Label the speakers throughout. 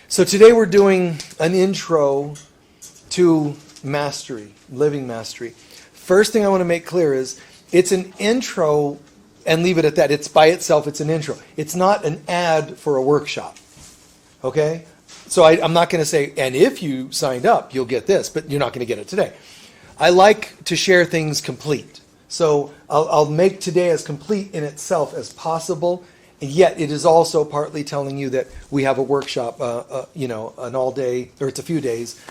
Speaker 1: So today we're doing an intro to mastery, living mastery. First thing I want to make clear is it's an intro, and leave it at that. It's by itself, it's an intro. It's not an ad for a workshop. Okay? So I'm not going to say, and if you signed up, you'll get this, but you're not going to get it today. I like to share things complete. So I'll make today as complete in itself as possible, and yet it is also partly telling you that we have a workshop, an all day, or it's a few days,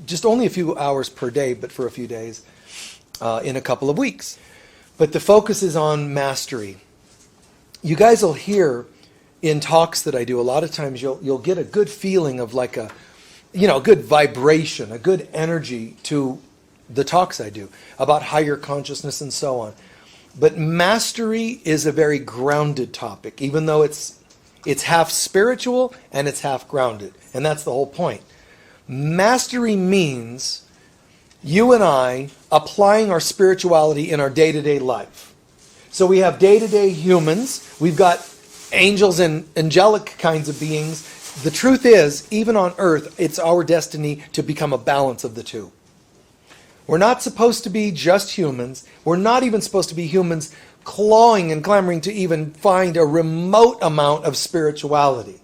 Speaker 1: just only a few hours per day, but for a few days in a couple of weeks. But the focus is on mastery. You guys will hear in talks that I do, a lot of times you'll get a good feeling of like a good vibration, a good energy to the talks I do about higher consciousness and so on. But mastery is a very grounded topic, even though it's half spiritual and it's half grounded. And that's the whole point. Mastery means you and I applying our spirituality in our day-to-day life. So we have day-to-day humans, we've got angels and angelic kinds of beings. The truth is, even on earth, it's our destiny to become a balance of the two. We're not supposed to be just humans. We're not even supposed to be humans clawing and clamoring to even find a remote amount of spirituality.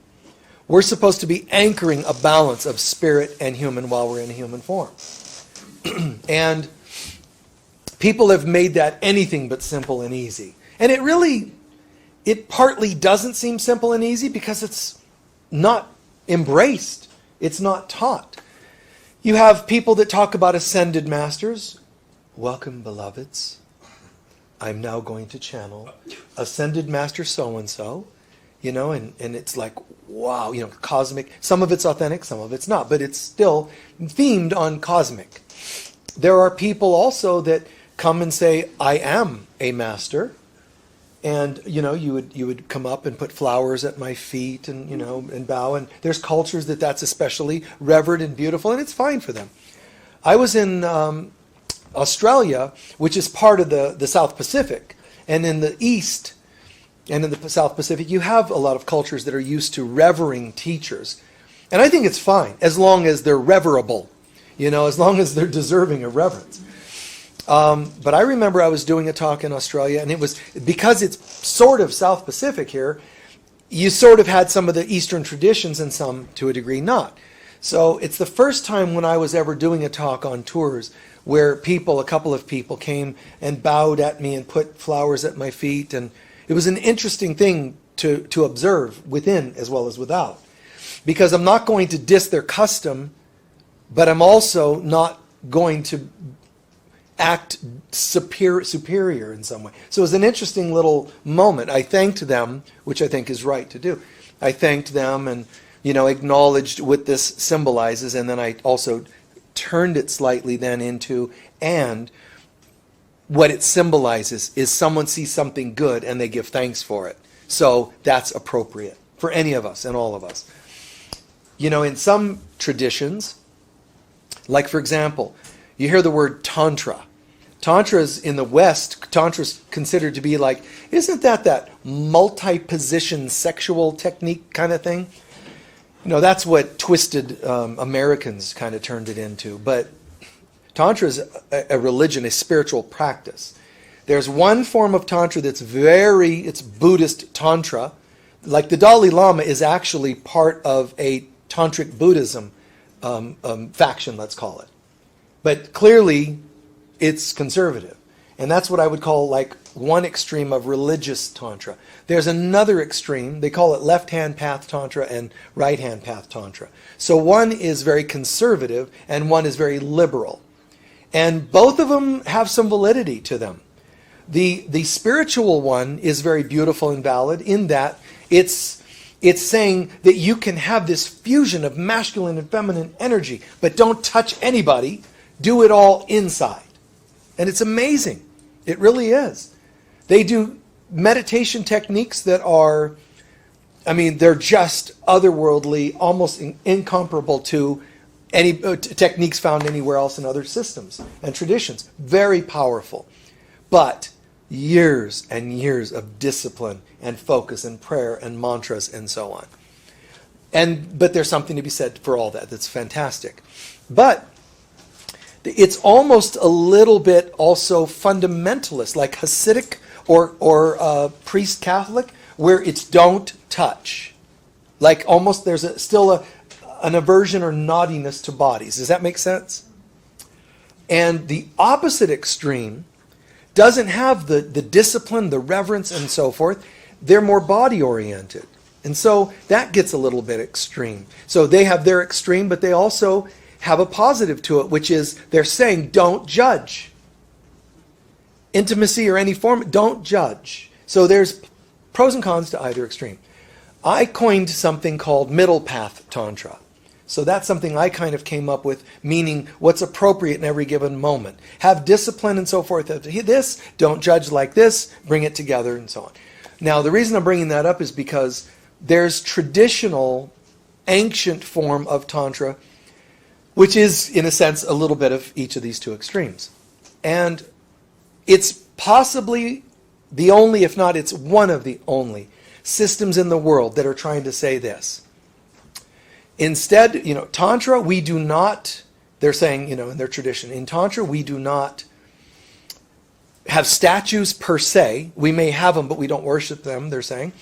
Speaker 1: We're supposed to be anchoring a balance of spirit and human while we're in a human form. And people have made that anything but simple and easy. And it partly doesn't seem simple and easy because it's not embraced. It's not taught. You have people that talk about ascended masters. Welcome, beloveds. I'm now going to channel ascended master so-and-so, and it's like, wow, cosmic. Some of it's authentic, some of it's not, but it's still themed on cosmic. There are people also that come and say, I am a master. And, you would come up and put flowers at my feet and, and bow. And there's cultures that's especially revered and beautiful, and it's fine for them. I was in Australia, which is part of the South Pacific. And in the East and in the South Pacific, you have a lot of cultures that are used to revering teachers. And I think it's fine, as long as they're reverable, as long as they're deserving of reverence. But I remember I was doing a talk in Australia, and it was, because it's sort of South Pacific here, you sort of had some of the Eastern traditions and some, to a degree, not. So it's the first time when I was ever doing a talk on tours where a couple of people came and bowed at me and put flowers at my feet, and it was an interesting thing to observe within as well as without. Because I'm not going to diss their custom, but I'm also not going to act superior in some way. So it was an interesting little moment. I thanked them, which I think is right to do. I thanked them and, acknowledged what this symbolizes, and then I also turned it slightly then into, and what it symbolizes is someone sees something good and they give thanks for it. So that's appropriate for any of us and all of us. In some traditions, like for example, you hear the word Tantra. Tantra's in the West, Tantra's considered to be like, isn't that multi-position sexual technique kind of thing? That's what twisted Americans kind of turned it into. But Tantra is a religion, a spiritual practice. There's one form of Tantra that's it's Buddhist Tantra. Like the Dalai Lama is actually part of a Tantric Buddhism faction, let's call it. But clearly, it's conservative. And that's what I would call like one extreme of religious Tantra. There's another extreme. They call it left-hand path Tantra and right-hand path Tantra. So one is very conservative and one is very liberal. And both of them have some validity to them. The spiritual one is very beautiful and valid in that it's saying that you can have this fusion of masculine and feminine energy, but don't touch anybody. Do it all inside. And it's amazing. It really is. They do meditation techniques that are, they're just otherworldly, almost incomparable to any techniques found anywhere else in other systems and traditions. Very powerful. But years and years of discipline and focus and prayer and mantras and so on. But there's something to be said for all that. That's fantastic. But it's almost a little bit also fundamentalist, like Hasidic or priest Catholic, where it's don't touch. Like almost there's still an aversion or naughtiness to bodies. Does that make sense? And the opposite extreme doesn't have the discipline, the reverence, and so forth. They're more body-oriented. And so that gets a little bit extreme. So they have their extreme, but they also have a positive to it, which is they're saying don't judge. Intimacy or any form, don't judge. So there's pros and cons to either extreme. I coined something called middle path Tantra. So that's something I kind of came up with, meaning what's appropriate in every given moment. Have discipline and so forth. This, don't judge like this, bring it together and so on. Now, the reason I'm bringing that up is because there's traditional, ancient form of Tantra, which is, in a sense, a little bit of each of these two extremes. And it's possibly the only, if not it's one of the only, systems in the world that are trying to say this. Instead, Tantra, we do not, they're saying, in their tradition, in Tantra, we do not have statues per se. We may have them, but we don't worship them, they're saying.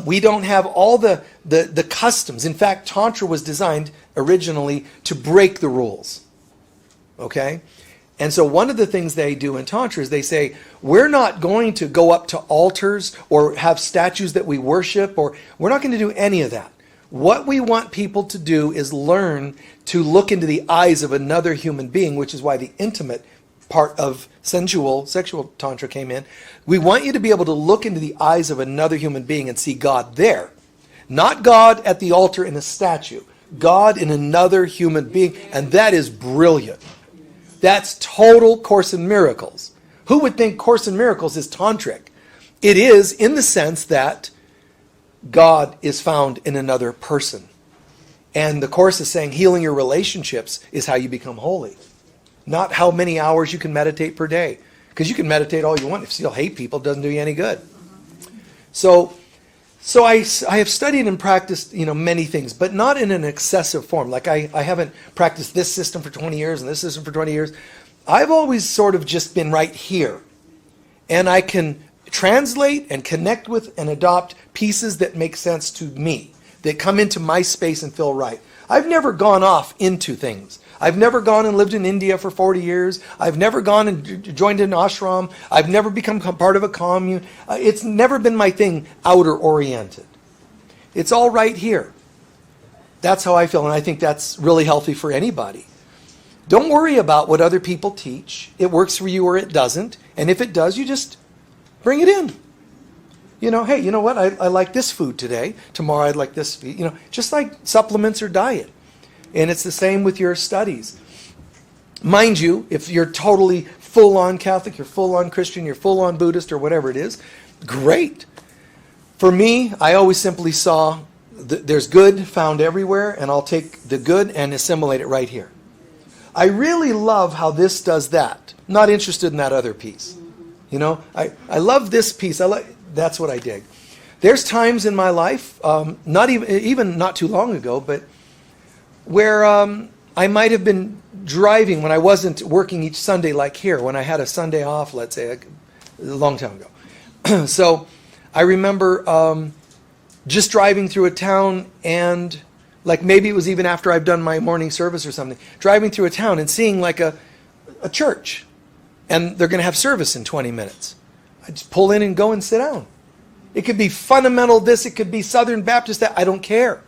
Speaker 1: We don't have all the customs. In fact, Tantra was designed originally to break the rules. Okay? And so one of the things they do in Tantra is they say, we're not going to go up to altars or have statues that we worship, or we're not going to do any of that. What we want people to do is learn to look into the eyes of another human being, which is why the intimate part of sexual Tantra came in. We want you to be able to look into the eyes of another human being and see God there. Not God at the altar in a statue. God in another human being. And that is brilliant. That's total Course in Miracles. Who would think Course in Miracles is tantric? It is in the sense that God is found in another person. And the Course is saying healing your relationships is how you become holy. Not how many hours you can meditate per day. Because you can meditate all you want. If you still hate people, it doesn't do you any good. So I have studied and practiced, many things, but not in an excessive form. Like I haven't practiced this system for 20 years and this system for 20 years. I've always sort of just been right here. And I can translate and connect with and adopt pieces that make sense to me, that come into my space and feel right. I've never gone off into things. I've never gone and lived in India for 40 years. I've never gone and joined an ashram. I've never become part of a commune. It's never been my thing, outer oriented. It's all right here. That's how I feel, and I think that's really healthy for anybody. Don't worry about what other people teach. It works for you or it doesn't. And if it does, you just bring it in. Hey, you know what? I like this food today. Tomorrow I'd like this food. Just like supplements or diet. And it's the same with your studies. Mind you, if you're totally full-on Catholic, you're full-on Christian, you're full-on Buddhist, or whatever it is, great. For me, I always simply saw there's good found everywhere, and I'll take the good and assimilate it right here. I really love how this does that. Not interested in that other piece. I love this piece. That's what I dig. There's times in my life, not even not too long ago, but where I might have been driving when I wasn't working each Sunday like here, when I had a Sunday off, let's say, a long time ago. So I remember just driving through a town and, like maybe it was even after I've done my morning service or something, driving through a town and seeing like a church, and they're going to have service in 20 minutes. I just pull in and go and sit down. It could be fundamental this, it could be Southern Baptist that, I don't care.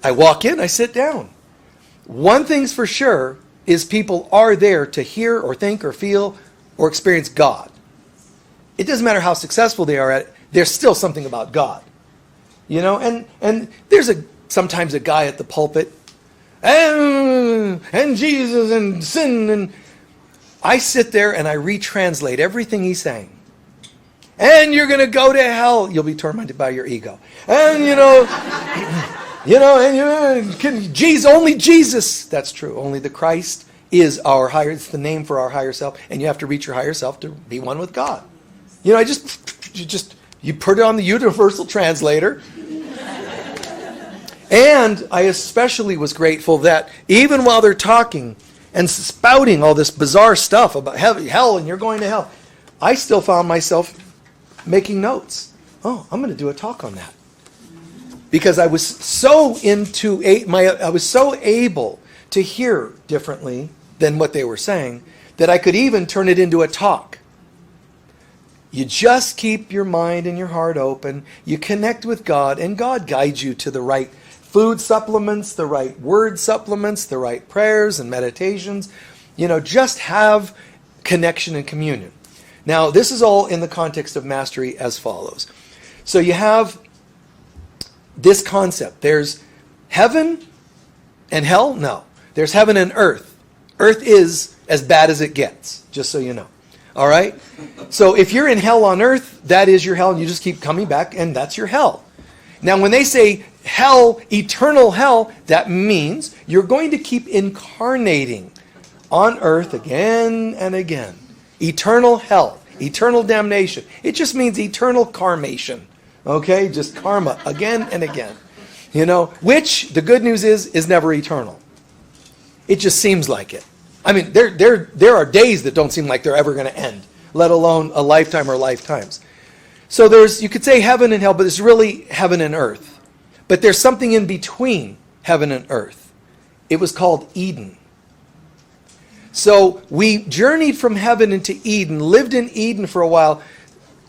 Speaker 1: I walk in, I sit down. One thing's for sure is people are there to hear or think or feel or experience God. It doesn't matter how successful they are at it, there's still something about God. And there's sometimes a guy at the pulpit, and Jesus and sin, and I sit there and I retranslate everything he's saying. And you're going to go to hell. You'll be tormented by your ego. And only Jesus. That's true. Only the Christ is our higher. It's the name for our higher self, and you have to reach your higher self to be one with God. You put it on the universal translator, And I especially was grateful that even while they're talking and spouting all this bizarre stuff about hell and you're going to hell, I still found myself making notes. Oh, I'm going to do a talk on that. Because I was so I was so able to hear differently than what they were saying that I could even turn it into a talk. You just keep your mind and your heart open. You connect with God, and God guides you to the right food supplements, the right word supplements, the right prayers and meditations. Just have connection and communion. Now, this is all in the context of mastery as follows. So you have this concept. There's heaven and hell? No. There's heaven and earth. Earth is as bad as it gets, just so you know. All right? So if you're in hell on earth, that is your hell, and you just keep coming back, and that's your hell. Now, when they say hell, eternal hell, that means you're going to keep incarnating on earth again and again. Eternal hell, eternal damnation. It just means eternal karmation. Okay? Just karma again and again. Which, the good news is never eternal. It just seems like it. I mean, there are days that don't seem like they're ever going to end, let alone a lifetime or lifetimes. So you could say heaven and hell, but it's really heaven and earth. But there's something in between heaven and earth. It was called Eden. So we journeyed from heaven into Eden, lived in Eden for a while,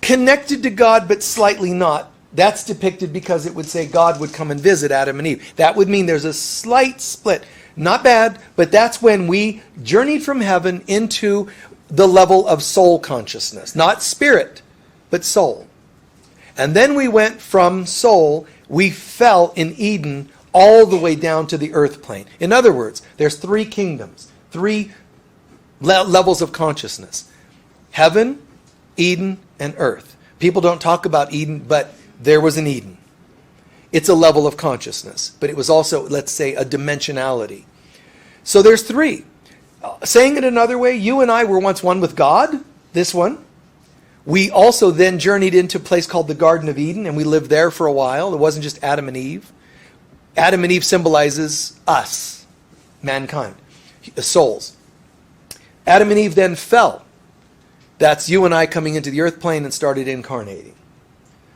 Speaker 1: connected to God, but slightly not. That's depicted because it would say God would come and visit Adam and Eve. That would mean there's a slight split. Not bad, but that's when we journeyed from heaven into the level of soul consciousness. Not spirit, but soul. And then we went from soul, we fell in Eden all the way down to the earth plane. In other words, there's 3 kingdoms, 3 levels of consciousness. Heaven, Eden, and earth. People don't talk about Eden, but there was an Eden. It's a level of consciousness, but it was also, let's say, a dimensionality. So there's 3. Saying it another way, you and I were once one with God, this one. We also then journeyed into a place called the Garden of Eden, and we lived there for a while. It wasn't just Adam and Eve. Adam and Eve symbolizes us, mankind, souls. Adam and Eve then fell. That's you and I coming into the earth plane and started incarnating.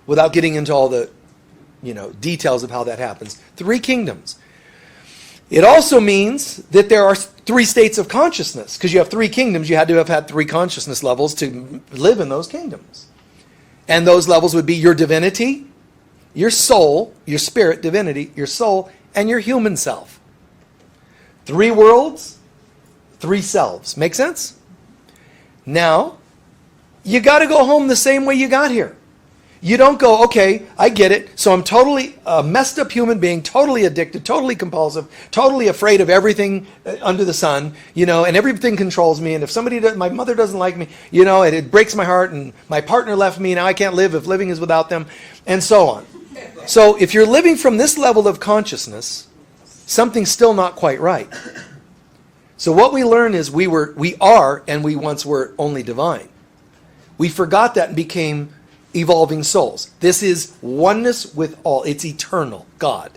Speaker 1: Without getting into all the details of how that happens. 3 kingdoms. It also means that there are 3 states of consciousness. Because you have 3 kingdoms, you had to have had 3 consciousness levels to live in those kingdoms. And those levels would be your divinity, your soul, your spirit, divinity, your soul, and your human self. 3 worlds, 3 selves. Make sense? Now, you got to go home the same way you got here. You don't go, okay, I get it. So I'm totally a messed up human being, totally addicted, totally compulsive, totally afraid of everything under the sun, and everything controls me. And if my mother doesn't like me, and it breaks my heart, and my partner left me, now I can't live if living is without them, and so on. So if you're living from this level of consciousness, something's still not quite right. So what we learn is we are, and we once were only divine. We forgot that and became evolving souls. This is oneness with all. It's eternal, God.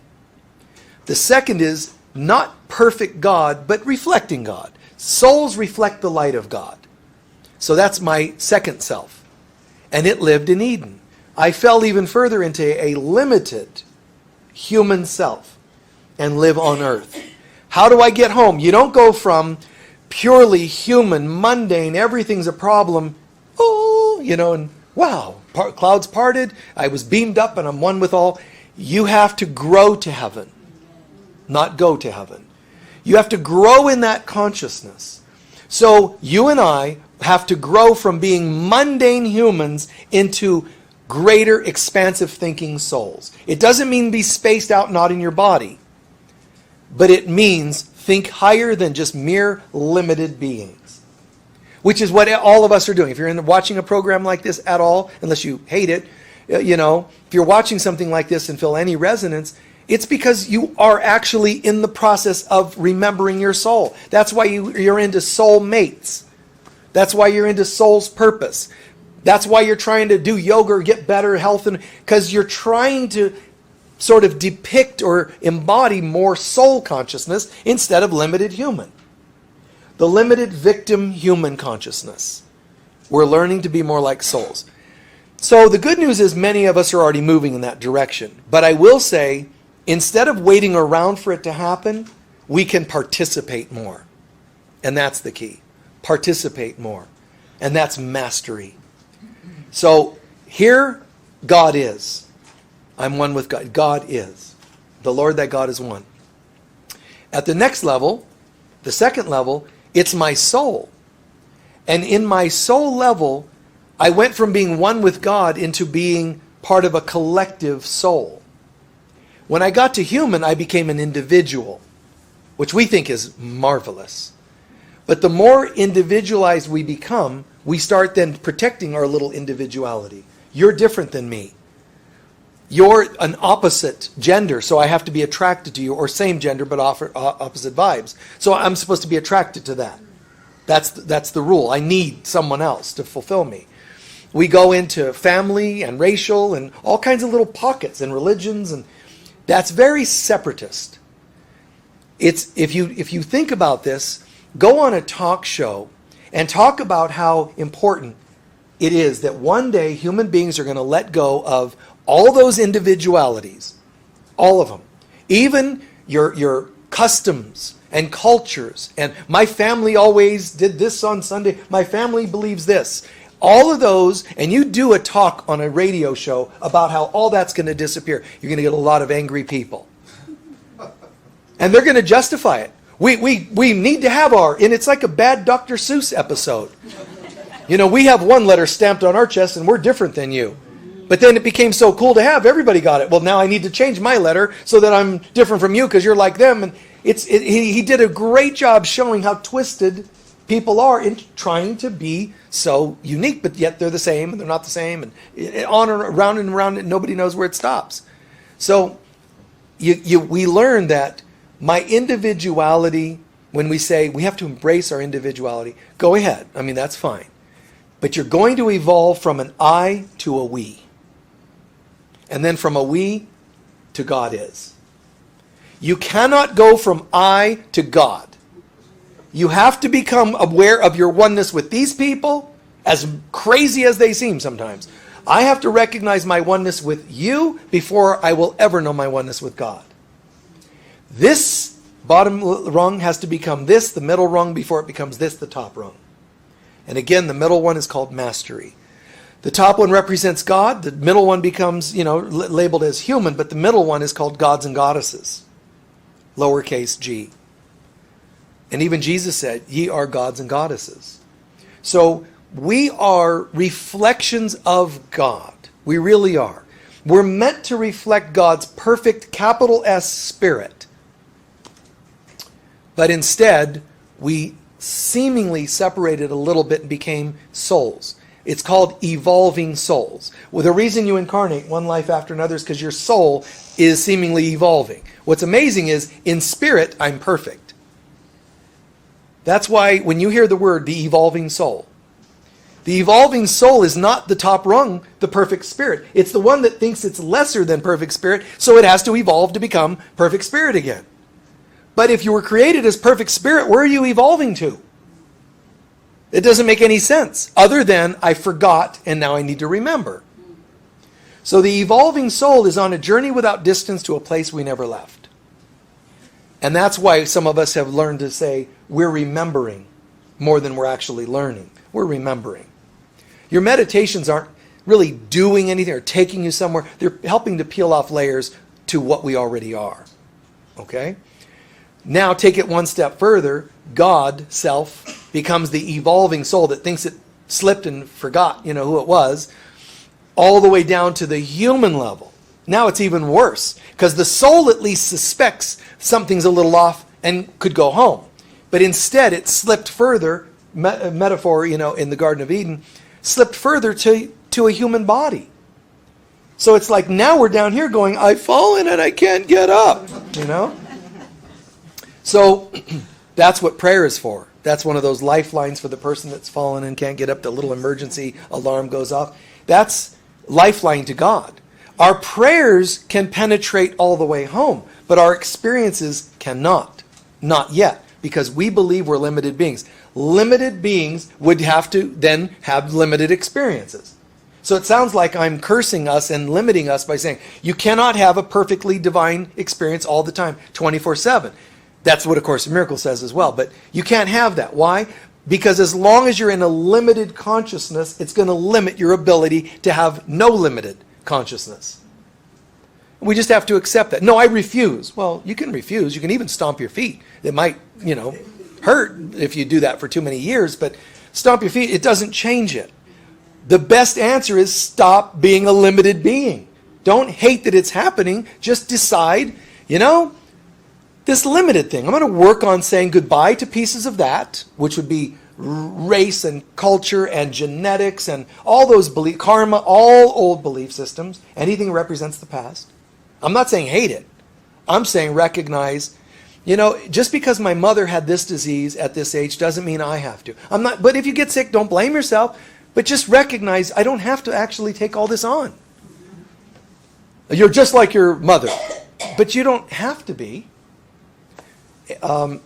Speaker 1: The second is not perfect God, but reflecting God. Souls reflect the light of God. So that's my second self. And it lived in Eden. I fell even further into a limited human self and live on earth. How do I get home? You don't go from purely human, mundane, everything's a problem, and wow, clouds parted, I was beamed up and I'm one with all. You have to grow to heaven, not go to heaven. You have to grow in that consciousness. So you and I have to grow from being mundane humans into greater expansive thinking souls. It doesn't mean be spaced out, not in your body. But it means think higher than just mere limited beings. Which is what all of us are doing. If you're watching a program like this at all, unless you hate it, if you're watching something like this and feel any resonance, it's because you are actually in the process of remembering your soul. That's why you're into soul mates. That's why you're into soul's purpose. That's why you're trying to do yoga or get better health, because you're trying to sort of depict or embody more soul consciousness instead of limited human. The limited victim human consciousness. We're learning to be more like souls. So the good news is many of us are already moving in that direction. But I will say, instead of waiting around for it to happen, we can participate more. And that's the key. Participate more. And that's mastery. So here God is. I'm one with God. God is. The Lord thy God is one. At the next level, the second level, it's my soul. And in my soul level, I went from being one with God into being part of a collective soul. When I got to human, I became an individual, which we think is marvelous. But the more individualized we become, we start then protecting our little individuality. You're different than me. You're an opposite gender, so I have to be attracted to you, or same gender but opposite vibes. So I'm supposed to be attracted to that. That's the rule. I need someone else to fulfill me. We go into family and racial and all kinds of little pockets and religions, and that's very separatist. It's if you think about this, go on a talk show and talk about how important it is that one day human beings are going to let go of all those individualities, all of them, even your customs and cultures, and my family always did this on Sunday, my family believes this. All of those, and you do a talk on a radio show about how all that's going to disappear, you're going to get a lot of angry people. And they're going to justify it. We need to have and it's like a bad Dr. Seuss episode. You know, we have one letter stamped on our chest and we're different than you. But then it became so cool to have, everybody got it. Well, now I need to change my letter so that I'm different from you because you're like them. And he did a great job showing how twisted people are in trying to be so unique, but yet they're the same and they're not the same. And on and around, and nobody knows where it stops. So we learn that my individuality, when we say we have to embrace our individuality, go ahead. I mean, that's fine. But you're going to evolve from an I to a we. And then from a we to God is. You cannot go from I to God. You have to become aware of your oneness with these people, as crazy as they seem sometimes. I have to recognize my oneness with you before I will ever know my oneness with God. This bottom rung has to become this, the middle rung, before it becomes this, the top rung. And again, the middle one is called mastery. The top one represents God. The middle one becomes, labeled as human, but the middle one is called gods and goddesses. Lowercase g. And even Jesus said, ye are gods and goddesses. So we are reflections of God. We really are. We're meant to reflect God's perfect capital S spirit. But instead, we seemingly separated a little bit and became souls. It's called evolving souls. Well, the reason you incarnate one life after another is because your soul is seemingly evolving. What's amazing is, in spirit, I'm perfect. That's why when you hear the word, the evolving soul is not the top rung, the perfect spirit. It's the one that thinks it's lesser than perfect spirit, so it has to evolve to become perfect spirit again. But if you were created as perfect spirit, where are you evolving to? It doesn't make any sense, other than I forgot and now I need to remember. So the evolving soul is on a journey without distance to a place we never left. And that's why some of us have learned to say we're remembering more than we're actually learning. We're remembering. Your meditations aren't really doing anything or taking you somewhere. They're helping to peel off layers to what we already are. Okay? Now take it one step further. God, self, becomes the evolving soul that thinks it slipped and forgot, who it was, all the way down to the human level. Now it's even worse, because the soul at least suspects something's a little off and could go home. But instead it slipped further, metaphor, in the Garden of Eden, slipped further to a human body. So it's like now we're down here going, I've fallen and I can't get up, So that's what prayer is for. That's one of those lifelines for the person that's fallen and can't get up. The little emergency alarm goes off. That's lifeline to God. Our prayers can penetrate all the way home, but our experiences cannot. Not yet, because we believe we're limited beings. Limited beings would have to then have limited experiences. So it sounds like I'm cursing us and limiting us by saying, you cannot have a perfectly divine experience all the time, 24/7. That's what A Course in Miracles says as well. But you can't have that. Why? Because as long as you're in a limited consciousness, it's going to limit your ability to have no limited consciousness. We just have to accept that. No, I refuse. Well, you can refuse. You can even stomp your feet. It might, hurt if you do that for too many years, but stomp your feet, it doesn't change it. The best answer is stop being a limited being. Don't hate that it's happening. Just decide, this limited thing. I'm going to work on saying goodbye to pieces of that, which would be race and culture and genetics and all those belief, karma, all old belief systems. Anything that represents the past. I'm not saying hate it. I'm saying recognize, just because my mother had this disease at this age doesn't mean I have to. But if you get sick, don't blame yourself. But just recognize I don't have to actually take all this on. You're just like your mother. But you don't have to be.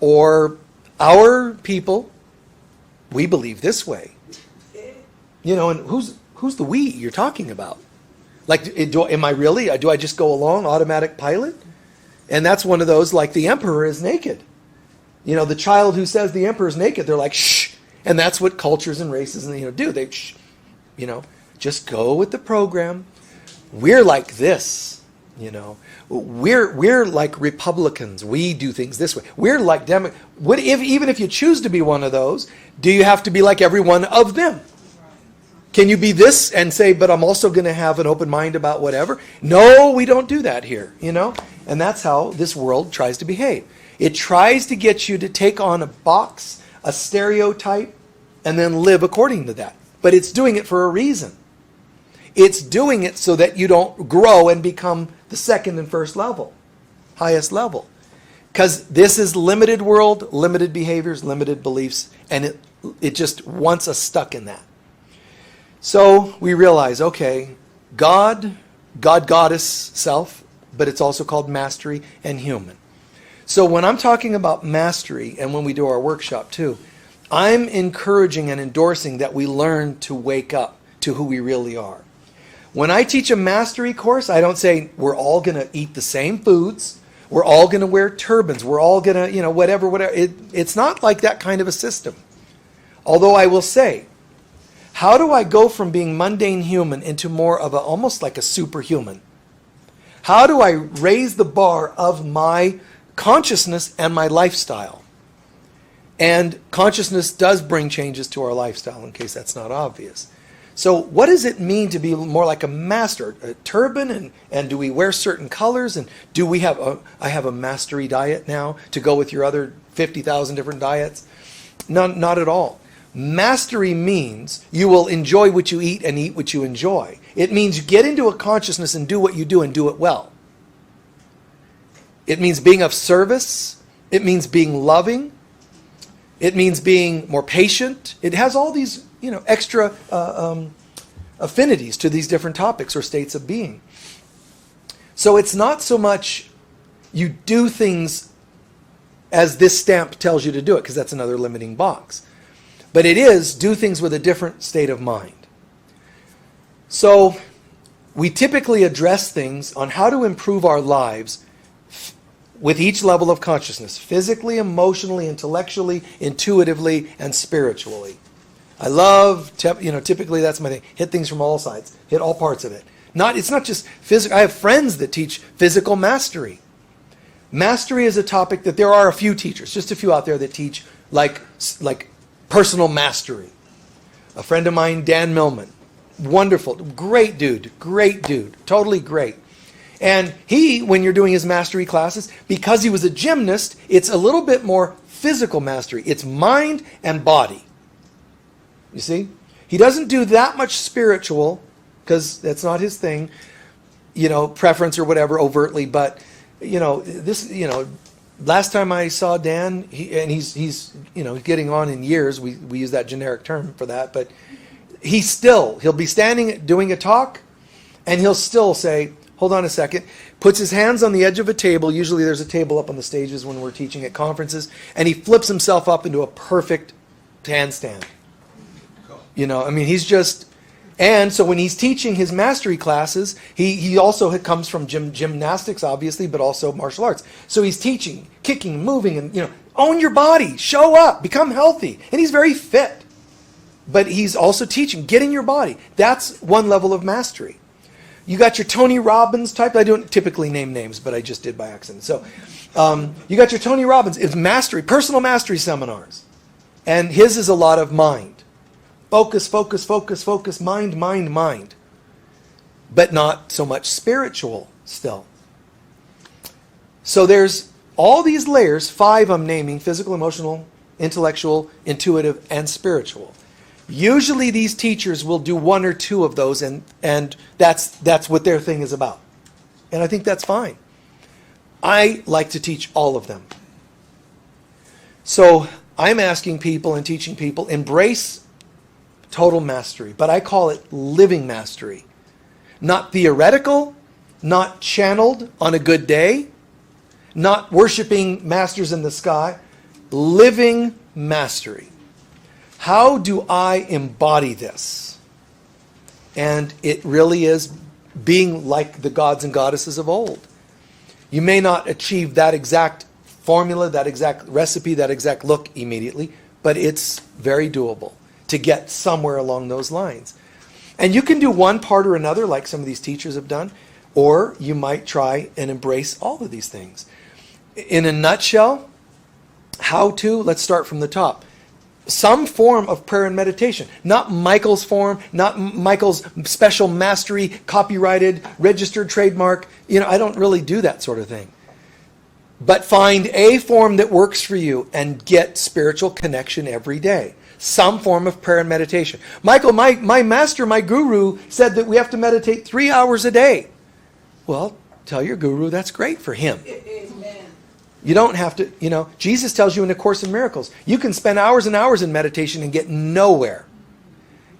Speaker 1: Or our people, we believe this way. And who's the we you're talking about? Am I really? Do I just go along, automatic pilot? And that's one of those, like the emperor is naked. The child who says the emperor is naked, they're like, shh. And that's what cultures and races do. They, shh, just go with the program. We're like this, We're like Republicans. We do things this way. We're like Democrats. Even if you choose to be one of those, do you have to be like every one of them? Can you be this and say, but I'm also going to have an open mind about whatever? No, we don't do that here, And that's how this world tries to behave. It tries to get you to take on a box, a stereotype, and then live according to that. But it's doing it for a reason. It's doing it so that you don't grow and become the second and first level, highest level. Because this is limited world, limited behaviors, limited beliefs, and it just wants us stuck in that. So we realize, okay, God, goddess, self, but it's also called mastery and human. So when I'm talking about mastery, and when we do our workshop too, I'm encouraging and endorsing that we learn to wake up to who we really are. When I teach a mastery course, I don't say we're all going to eat the same foods, we're all going to wear turbans, we're all going to, whatever. It's not like that kind of a system. Although I will say, how do I go from being mundane human into more of almost like a superhuman? How do I raise the bar of my consciousness and my lifestyle? And consciousness does bring changes to our lifestyle, in case that's not obvious. So what does it mean to be more like a master? A turban, and do we wear certain colors? And do we have I have a mastery diet now to go with your other 50,000 different diets? Not at all. Mastery means you will enjoy what you eat and eat what you enjoy. It means you get into a consciousness and do what you do and do it well. It means being of service. It means being loving. It means being more patient. It has all these, extra affinities to these different topics or states of being. So it's not so much you do things as this stamp tells you to do it, because that's another limiting box. But it is do things with a different state of mind. So we typically address things on how to improve our lives with each level of consciousness, physically, emotionally, intellectually, intuitively, and spiritually. I love, typically that's my thing, hit things from all sides, hit all parts of it. It's not just physical. I have friends that teach physical mastery. Mastery is a topic that there are a few teachers, just a few out there that teach like personal mastery. A friend of mine, Dan Millman, wonderful, great dude, totally great. And he, when you're doing his mastery classes, because he was a gymnast, it's a little bit more physical mastery. It's mind and body. You see? He doesn't do that much spiritual, because that's not his thing, preference or whatever overtly, but, last time I saw Dan, he's getting on in years. We use that generic term for that, but he'll be standing doing a talk, and he'll still say, hold on a second, puts his hands on the edge of a table. Usually there's a table up on the stages when we're teaching at conferences, and he flips himself up into a perfect handstand. You know, I mean, he's just... And so when he's teaching his mastery classes, he also comes from gymnastics, obviously, but also martial arts. So he's teaching, kicking, moving, and, you know, own your body, show up, become healthy. And he's very fit. But he's also teaching, get in your body. That's one level of mastery. You got your Tony Robbins type. I don't typically name names, but I just did by accident. So you got your Tony Robbins. It's mastery, personal mastery seminars. And his is a lot of mind. Focus, focus, focus, focus, mind, mind, mind. But not so much spiritual still. So there's all these layers, 5 I'm naming: physical, emotional, intellectual, intuitive, and spiritual. Usually these teachers will do 1 or 2 of those, and that's what their thing is about. And I think that's fine. I like to teach all of them. So I'm asking people and teaching people, embrace total mastery, but I call it living mastery. Not theoretical, not channeled on a good day, not worshiping masters in the sky. Living mastery. How do I embody this? And it really is being like the gods and goddesses of old. You may not achieve that exact formula, that exact recipe, that exact look immediately, but it's very doable to get somewhere along those lines. And you can do one part or another, like some of these teachers have done, or you might try and embrace all of these things. In a nutshell, how to, let's start from the top. Some form of prayer and meditation. Not Michael's form, not Michael's special mastery, copyrighted, registered trademark. You know, I don't really do that sort of thing. But find a form that works for you and get spiritual connection every day. Some form of prayer and meditation. Michael, my master, my guru, said that we have to meditate 3 hours a day. Well, tell your guru that's great for him.
Speaker 2: Amen.
Speaker 1: You don't have to, you know, Jesus tells you in A Course in Miracles, you can spend hours and hours in meditation and get nowhere.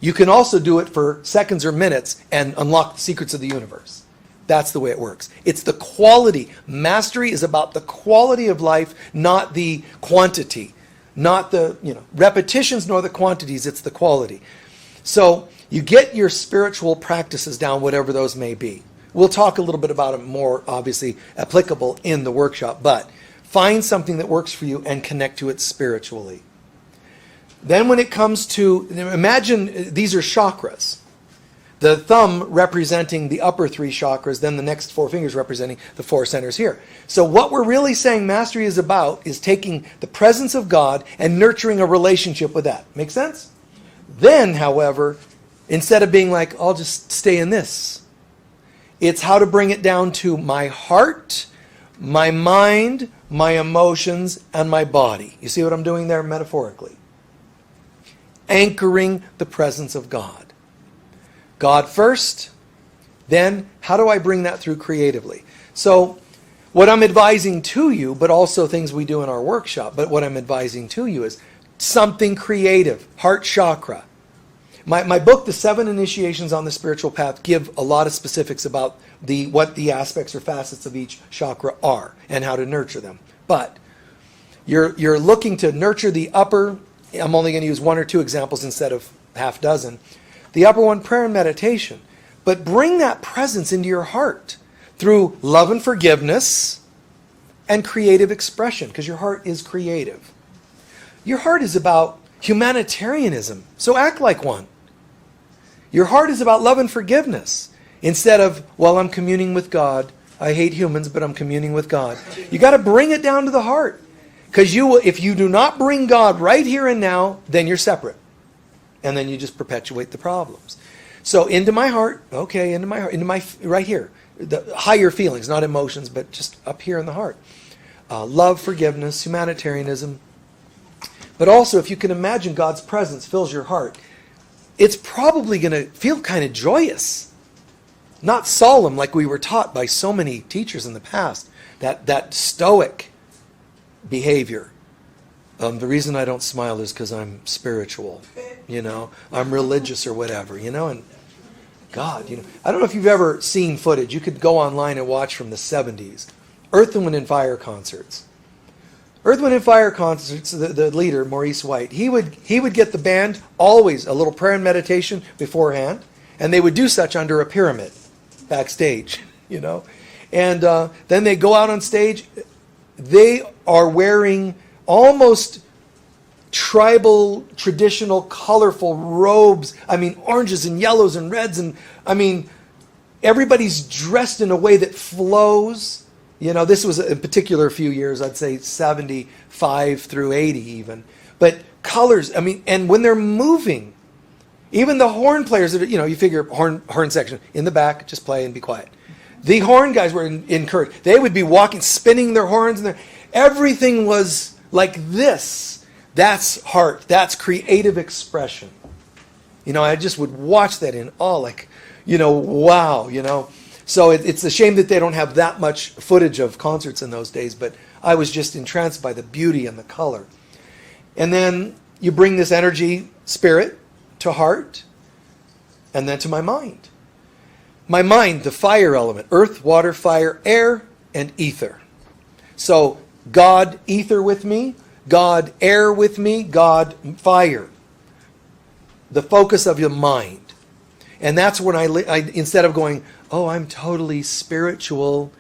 Speaker 1: You can also do it for seconds or minutes and unlock the secrets of the universe. That's the way it works. It's the quality. Mastery is about the quality of life, not the quantity. Not the, you know, repetitions nor the quantities, it's the quality. So you get your spiritual practices down, whatever those may be. We'll talk a little bit about them more, obviously, applicable in the workshop, but find something that works for you and connect to it spiritually. Then when it comes to, imagine these are chakras. The thumb representing the upper 3 chakras, then the next 4 fingers representing the 4 centers here. So what we're really saying mastery is about is taking the presence of God and nurturing a relationship with that. Make sense? Then, however, instead of being like, I'll just stay in this, it's how to bring it down to my heart, my mind, my emotions, and my body. You see what I'm doing there metaphorically? Anchoring the presence of God. God first, then how do I bring that through creatively? So what I'm advising to you, but also things we do in our workshop, but what I'm advising to you is something creative, heart chakra. My book, The 7 Initiations on the Spiritual Path, give a lot of specifics about what the aspects or facets of each chakra are and how to nurture them. But you're looking to nurture the upper. I'm only going to use 1 or 2 examples instead of half dozen. The upper one, prayer and meditation. But bring that presence into your heart through love and forgiveness and creative expression, because your heart is creative. Your heart is about humanitarianism, so act like one. Your heart is about love and forgiveness. Instead of, well, I'm communing with God. I hate humans, but I'm communing with God. You got to bring it down to the heart. Because if you do not bring God right here and now, then you're separate. And then you just perpetuate the problems. So into my heart, okay, into my heart, into my, right here. The higher feelings, not emotions, but just up here in the heart. Love, forgiveness, humanitarianism. But also, if you can imagine God's presence fills your heart, it's probably going to feel kind of joyous. Not solemn like we were taught by so many teachers in the past. That stoic behavior. The reason I don't smile is because I'm spiritual. You know, I'm religious or whatever, you know. And God, I don't know if you've ever seen footage. You could go online and watch from the 70s. Earth, Wind and Fire concerts. Earth, Wind and Fire concerts, the leader, Maurice White, he would get the band always a little prayer and meditation beforehand, and they would do such under a pyramid backstage, And then they go out on stage. They are wearing almost tribal, traditional, colorful robes. I mean, oranges and yellows and reds. And I mean, everybody's dressed in a way that flows. This was in particular a few years, I'd say 75 through 80 even. But colors, and when they're moving, even the horn players, that you figure horn section, in the back, just play and be quiet. The horn guys were encouraged. They would be walking, spinning their horns, and everything was like this. That's heart. That's creative expression. I just would watch that in awe, like, wow, So it's a shame that they don't have that much footage of concerts in those days, but I was just entranced by the beauty and the color. And then you bring this energy, spirit, to heart, and then to my mind. My mind, the fire element, earth, water, fire, air, and ether. So God, ether with me, God, air with me, God, fire. The focus of your mind. And that's when I instead of going, oh, I'm totally spiritual,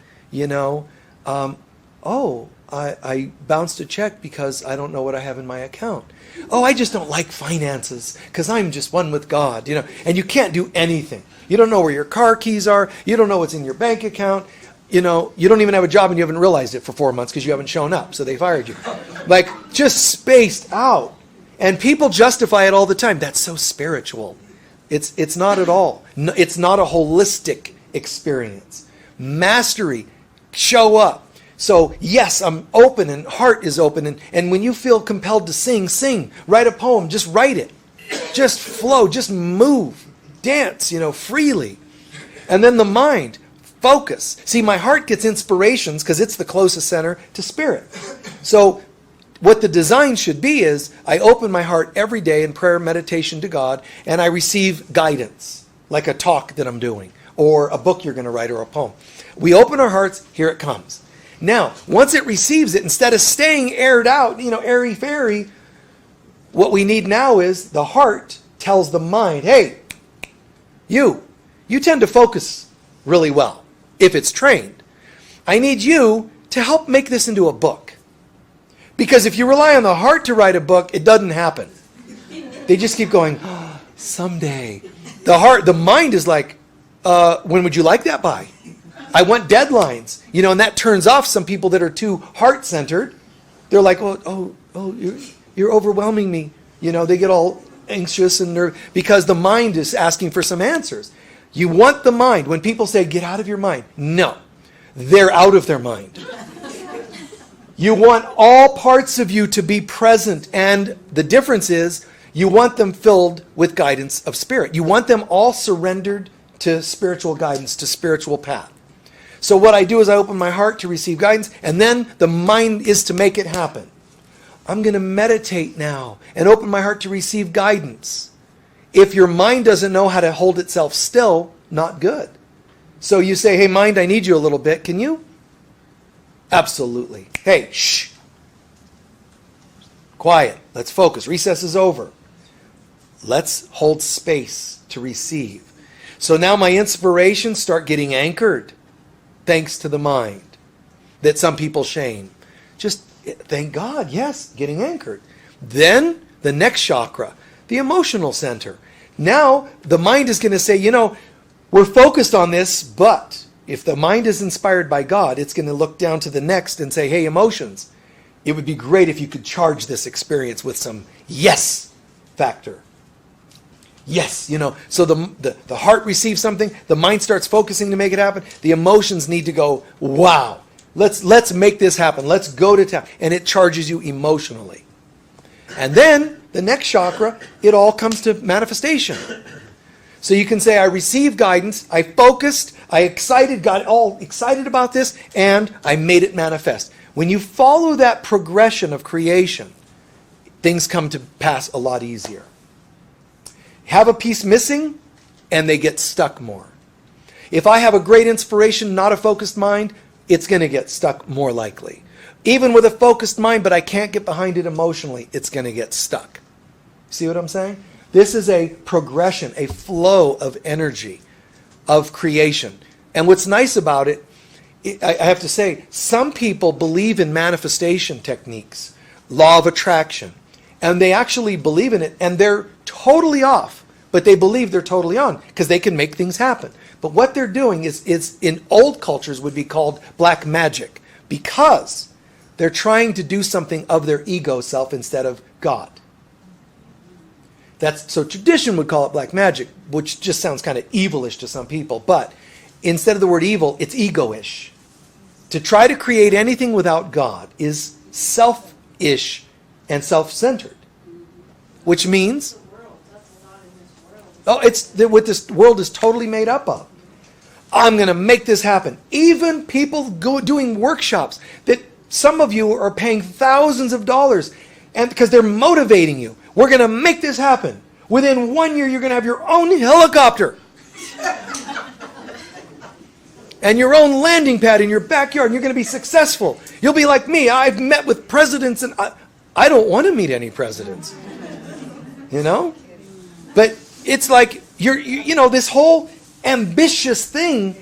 Speaker 1: I bounced a check because I don't know what I have in my account. Oh, I just don't like finances because I'm just one with God, And you can't do anything. You don't know where your car keys are. You don't know what's in your bank account. You don't even have a job and you haven't realized it for 4 months because you haven't shown up, so they fired you. Like, just spaced out. And people justify it all the time. That's so spiritual. It's not at all. No, it's not a holistic experience. Mastery, show up. So, yes, I'm open and heart is open. And when you feel compelled to sing. Write a poem, just write it. Just flow, just move. Dance, freely. And then the mind. Focus. See, my heart gets inspirations because it's the closest center to spirit. So what the design should be is I open my heart every day in prayer, meditation to God, and I receive guidance, like a talk that I'm doing, or a book you're going to write, or a poem. We open our hearts, here it comes. Now, once it receives it, instead of staying aired out, airy-fairy, what we need now is the heart tells the mind, hey, you tend to focus really well. If it's trained, I need you to help make this into a book. Because if you rely on the heart to write a book, it doesn't happen. They just keep going, oh, someday. The mind is like, when would you like that by? I want deadlines. And that turns off some people that are too heart-centered. They're like, you're overwhelming me. They get all anxious and nervous because the mind is asking for some answers. You want the mind. When people say, get out of your mind. No, they're out of their mind. You want all parts of you to be present. And the difference is you want them filled with guidance of spirit. You want them all surrendered to spiritual guidance, to spiritual path. So what I do is I open my heart to receive guidance. And then the mind is to make it happen. I'm going to meditate now and open my heart to receive guidance. If your mind doesn't know how to hold itself still, not good. So you say, hey, mind, I need you a little bit. Can you? Absolutely. Hey, shh. Quiet. Let's focus. Recess is over. Let's hold space to receive. So now my inspirations start getting anchored thanks to the mind that some people shame. Just thank God, yes, getting anchored. Then the next chakra, the emotional center. Now, the mind is going to say, we're focused on this, but if the mind is inspired by God, it's going to look down to the next and say, hey, emotions, it would be great if you could charge this experience with some yes factor. Yes, so the heart receives something, the mind starts focusing to make it happen, the emotions need to go, wow, let's make this happen, let's go to town, and it charges you emotionally. And then, the next chakra, it all comes to manifestation. So you can say, I received guidance, I focused, got all excited about this, and I made it manifest. When you follow that progression of creation, things come to pass a lot easier. Have a piece missing, and they get stuck more. If I have a great inspiration, not a focused mind, it's going to get stuck more likely. Even with a focused mind, but I can't get behind it emotionally, it's going to get stuck. See what I'm saying? This is a progression, a flow of energy, of creation. And what's nice about it, I have to say, some people believe in manifestation techniques, law of attraction, and they actually believe in it, and they're totally off, but they believe they're totally on because they can make things happen. But what they're doing is in old cultures would be called black magic, because they're trying to do something of their ego self instead of God. So tradition would call it black magic, which just sounds kind of evilish to some people. But instead of the word evil, it's ego-ish. To try to create anything without God is selfish and self-centered, which means, it's what this world is totally made up of. I'm going to make this happen. Even people doing workshops that some of you are paying thousands of dollars, and because they're motivating you. We're going to make this happen. Within 1 year, you're going to have your own helicopter. And your own landing pad in your backyard, and you're going to be successful. You'll be like me. I've met with presidents, and I don't want to meet any presidents. You know? But it's like, this whole ambitious thing,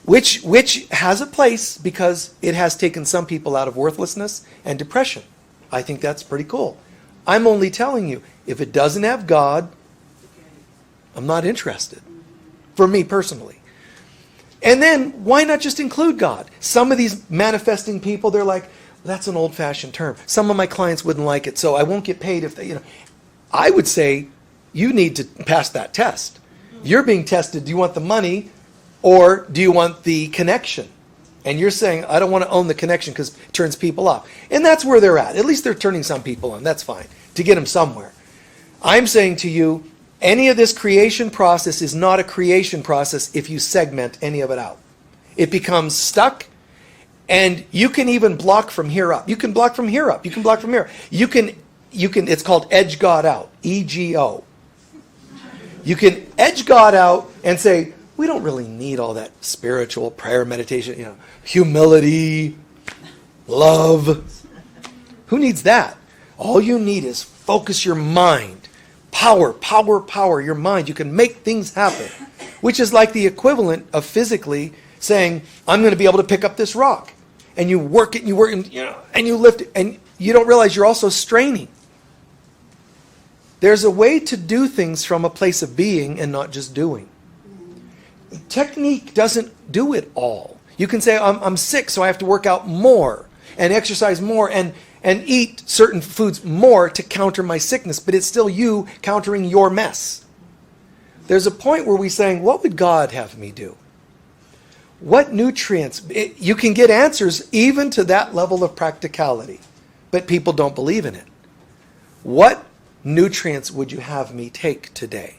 Speaker 1: which has a place because it has taken some people out of worthlessness and depression. I think that's pretty cool. I'm only telling you, if it doesn't have God, I'm not interested. For me personally. And then, why not just include God? Some of these manifesting people, they're like, that's an old-fashioned term. Some of my clients wouldn't like it, so I won't get paid if they, I would say, you need to pass that test. You're being tested. Do you want the money, or do you want the connection? And you're saying, I don't want to own the connection because it turns people off. And that's where they're at. At least they're turning some people on. That's fine. To get them somewhere. I'm saying to you, any of this creation process is not a creation process if you segment any of it out. It becomes stuck, and you can even block from here up. You can block from here up. You can block from here. You can, it's called edge God out. EGO. You can edge God out and say, we don't really need all that spiritual prayer, meditation, humility, love. Who needs that? All you need is focus your mind. Power, power, power, your mind. You can make things happen. Which is like the equivalent of physically saying, I'm going to be able to pick up this rock. And you work it, and you work it, and you lift it, and you don't realize you're also straining. There's a way to do things from a place of being and not just doing. Technique doesn't do it all. You can say, I'm sick, so I have to work out more and exercise more and eat certain foods more to counter my sickness, but it's still you countering your mess. There's a point where we're saying, what would God have me do? What nutrients? You can get answers even to that level of practicality, but people don't believe in it. What nutrients would you have me take today?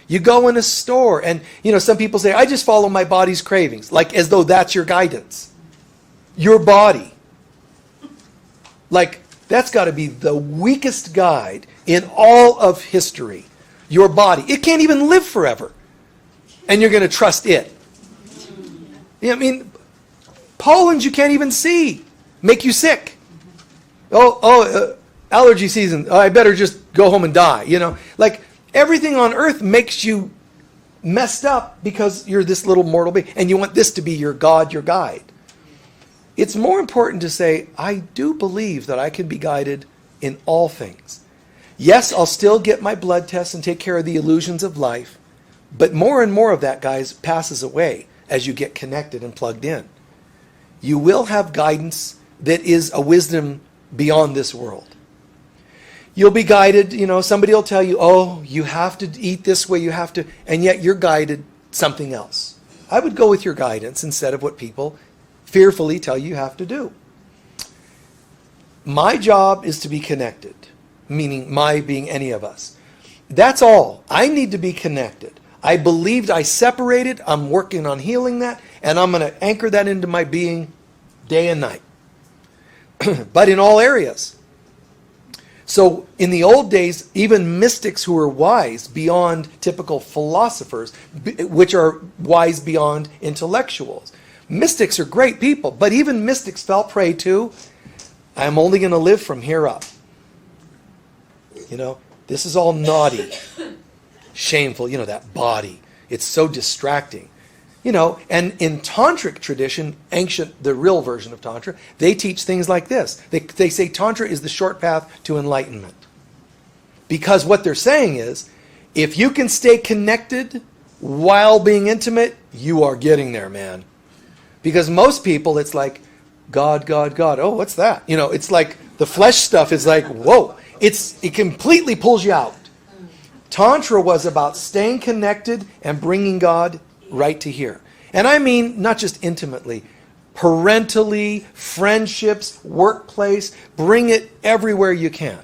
Speaker 1: You go in a store and, some people say, I just follow my body's cravings, like as though that's your guidance. Your body. Like, that's got to be the weakest guide in all of history. Your body. It can't even live forever. And you're going to trust it. Pollens you can't even see. Make you sick. Allergy season. I better just go home and die. Like, everything on earth makes you messed up because you're this little mortal being. And you want this to be your God, your guide. It's more important to say, I do believe that I can be guided in all things. Yes, I'll still get my blood tests and take care of the illusions of life. But more and more of that, guys, passes away as you get connected and plugged in. You will have guidance that is a wisdom beyond this world. You'll be guided, somebody will tell you, you have to eat this way, you have to, and yet you're guided something else. I would go with your guidance instead of what people fearfully tell you have to do. My job is to be connected, meaning my being any of us. That's all. I need to be connected. I believed I separated, I'm working on healing that, and I'm going to anchor that into my being day and night. But in all areas. So in the old days, even mystics who were wise beyond typical philosophers, which are wise beyond intellectuals. Mystics are great people, but even mystics fell prey to, I'm only going to live from here up. This is all naughty, shameful, that body. It's so distracting. And in Tantric tradition, ancient, the real version of Tantra, they teach things like this. They say Tantra is the short path to enlightenment. Because what they're saying is, if you can stay connected while being intimate, you are getting there, man. Because most people, it's like, God, God, God. Oh, what's that? It's like the flesh stuff is like, whoa. It completely pulls you out. Tantra was about staying connected and bringing God right to here. And I mean not just intimately, parentally, friendships, workplace, bring it everywhere you can.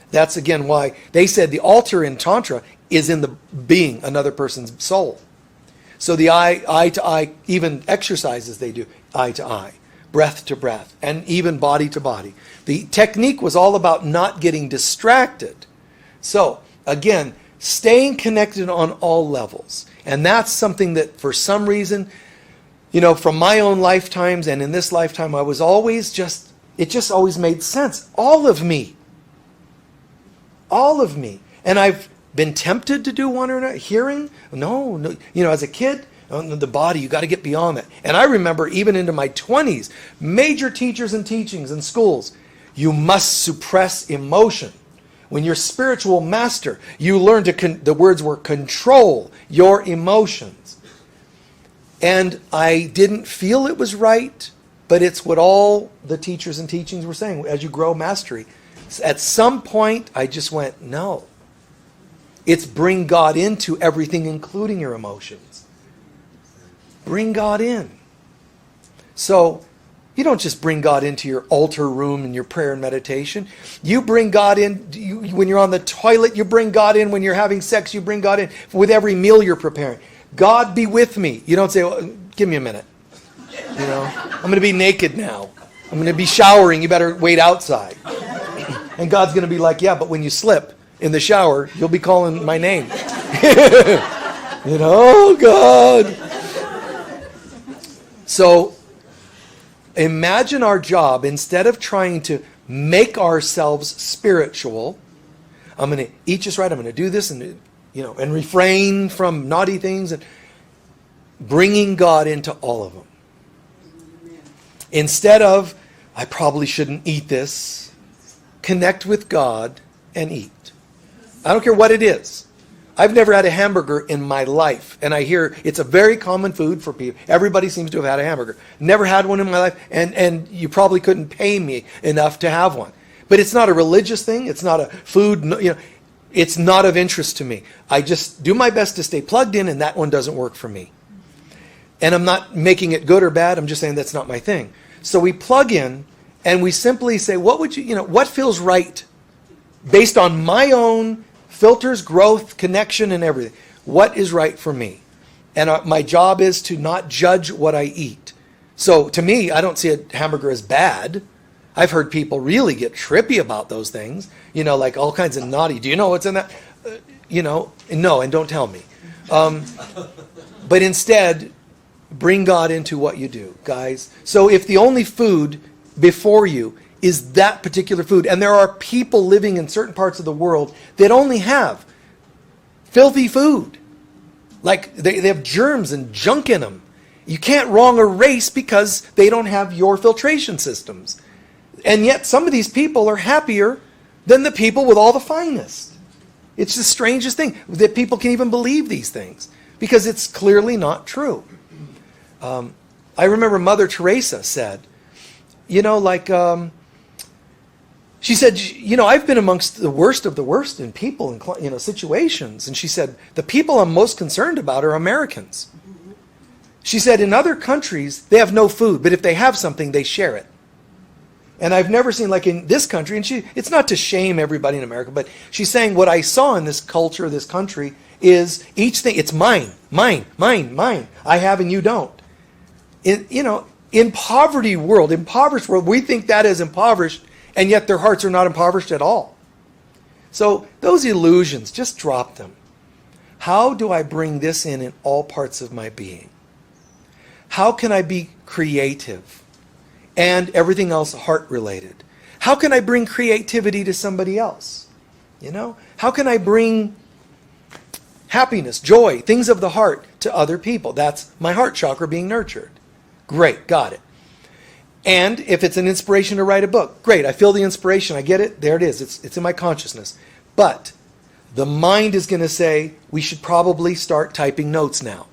Speaker 1: That's again why they said the altar in Tantra is in the being another person's soul. So the eye to eye, even exercises they do, eye to eye, breath to breath, and even body to body. The technique was all about not getting distracted. So again, staying connected on all levels. And that's something that for some reason, from my own lifetimes and in this lifetime, I was always it just always made sense. All of me. All of me. And I've been tempted to do one or another. Hearing? No. As a kid, the body, you got to get beyond that. And I remember even into my 20s, major teachers and teachings in schools, you must suppress emotion. When you're spiritual master, you learn the words were control your emotions. And I didn't feel it was right, but it's what all the teachers and teachings were saying. As you grow mastery, at some point, I just went, no. It's bring God into everything, including your emotions. Bring God in. So, you don't just bring God into your altar room and your prayer and meditation. You bring God in when you're on the toilet. You bring God in when you're having sex. You bring God in with every meal you're preparing. God be with me. You don't say, give me a minute. I'm going to be naked now. I'm going to be showering. You better wait outside. And God's going to be like, yeah, but when you slip in the shower, you'll be calling my name. Oh, God. So, imagine our job, instead of trying to make ourselves spiritual, I'm going to eat just right, I'm going to do this, and and refrain from naughty things, and bringing God into all of them. Instead of, I probably shouldn't eat this, connect with God and eat. I don't care what it is. I've never had a hamburger in my life, and I hear it's a very common food for people. Everybody seems to have had a hamburger. Never had one in my life, and you probably couldn't pay me enough to have one. But it's not a religious thing. It's not a food, it's not of interest to me. I just do my best to stay plugged in, and that one doesn't work for me. And I'm not making it good or bad. I'm just saying that's not my thing. So we plug in, and we simply say, what feels right based on my own filters, growth, connection, and everything. What is right for me? And my job is to not judge what I eat. So to me, I don't see a hamburger as bad. I've heard people really get trippy about those things. Like all kinds of naughty. Do you know what's in that? No, and don't tell me. But instead, bring God into what you do, guys. So if the only food before you is that particular food, and there are people living in certain parts of the world that only have filthy food, like they have germs and junk in them. You can't wrong a race because they don't have your filtration systems. And yet some of these people are happier than the people with all the finest. It's the strangest thing that people can even believe these things, because it's clearly not true. I remember Mother Teresa said, she said, I've been amongst the worst of the worst in people and situations. And she said, the people I'm most concerned about are Americans. She said, in other countries, they have no food, but if they have something, they share it. And I've never seen, like in this country, and it's not to shame everybody in America, but she's saying what I saw in this culture, this country, is each thing, it's mine, mine, mine, mine. I have and you don't. Impoverished world, we think that is impoverished, and yet their hearts are not impoverished at all. So those illusions, just drop them. How do I bring this in all parts of my being? How can I be creative and everything else heart-related? How can I bring creativity to somebody else? You know? How can I bring happiness, joy, things of the heart to other people? That's my heart chakra being nurtured. Great, got it. And if it's an inspiration to write a book, great, I feel the inspiration, I get it, there it is, it's in my consciousness. But the mind is going to say, we should probably start typing notes now.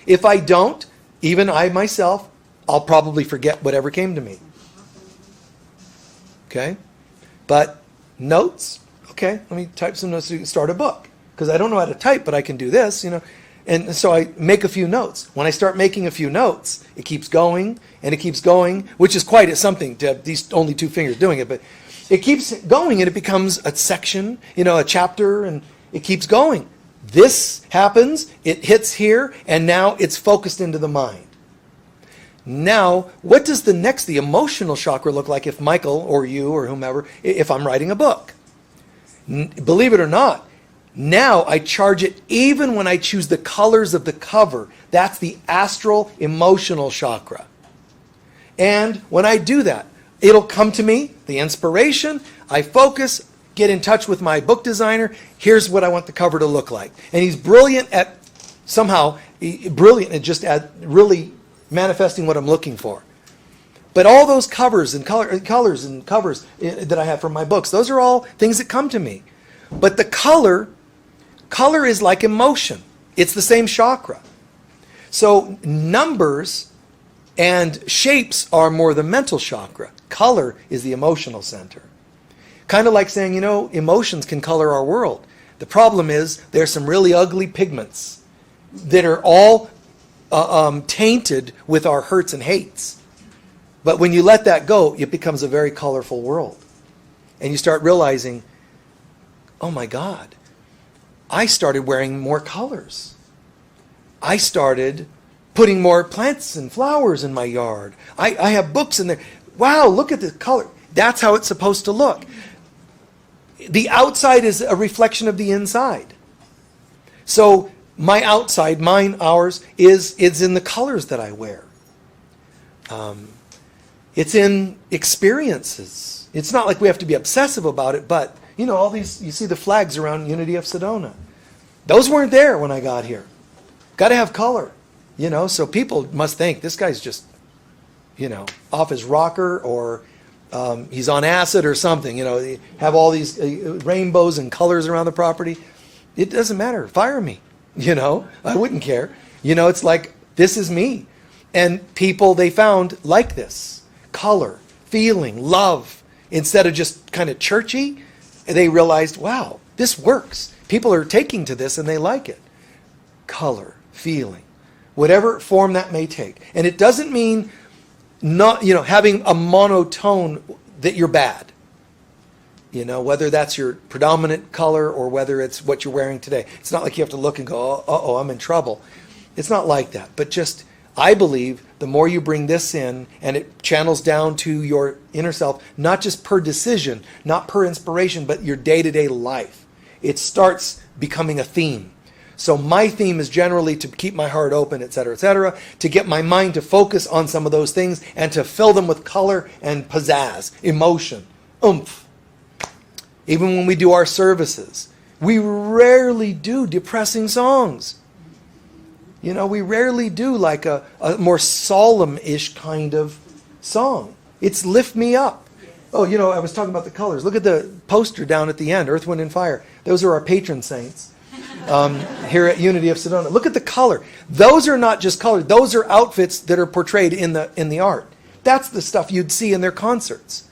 Speaker 1: If I don't, even I myself, I'll probably forget whatever came to me. Okay? But notes, okay, let me type some notes to start a book. Because I don't know how to type, but I can do this, you know. And so I make a few notes. When I start making a few notes, it keeps going, and it keeps going, which is quite something to have these only two fingers doing it, but it keeps going, and it becomes a section, you know, a chapter, and it keeps going. This happens, it hits here, and now it's focused into the mind. Now, what does the emotional chakra look like if Michael or you or whomever, if I'm writing a book? Believe it or not, now I charge it even when I choose the colors of the cover. That's the astral emotional chakra. And when I do that, it'll come to me, the inspiration, I focus, get in touch with my book designer, here's what I want the cover to look like. And he's brilliant at, just at really manifesting what I'm looking for. But all those covers and colors and covers that I have for my books, those are all things that come to me. But the color is like emotion. It's the same chakra. So numbers and shapes are more the mental chakra. Color is the emotional center. Kind of like saying, you know, emotions can color our world. The problem is there's some really ugly pigments that are all tainted with our hurts and hates. But when you let that go, it becomes a very colorful world. And you start realizing, oh my God, I started wearing more colors. I started putting more plants and flowers in my yard. I have books in there. Wow, look at the color. That's how it's supposed to look. The outside is a reflection of the inside. So my outside, mine, ours, is in the colors that I wear. It's in experiences. It's not like we have to be obsessive about it, but you know, all these, you see the flags around Unity of Sedona. Those weren't there when I got here. Got to have color, you know, so people must think this guy's just, you know, off his rocker, or he's on acid or something, you know, have all these rainbows and colors around the property. It doesn't matter. Fire me, you know, I wouldn't care. You know, it's like, this is me. And people they found like this. Color, feeling, love, instead of just kind of churchy. They realized, wow, this works. People are taking to this and they like it. Color, feeling, whatever form that may take. And it doesn't mean not, you know, having a monotone that you're bad. You know, whether that's your predominant color or whether it's what you're wearing today. It's not like you have to look and go, uh-oh, I'm in trouble. It's not like that. But just, I believe the more you bring this in and it channels down to your inner self, not just per decision, not per inspiration, but your day-to-day life, it starts becoming a theme. So my theme is generally to keep my heart open, etc., to get my mind to focus on some of those things and to fill them with color and pizzazz, emotion, oomph. Even when we do our services, we rarely do depressing songs. You know, we rarely do like a more solemn-ish kind of song. It's lift me up. Oh, you know, I was talking about the colors. Look at the poster down at the end, Earth, Wind, and Fire. Those are our patron saints here at Unity of Sedona. Look at the color. Those are not just colors. Those are outfits that are portrayed in the art. That's the stuff you'd see in their concerts.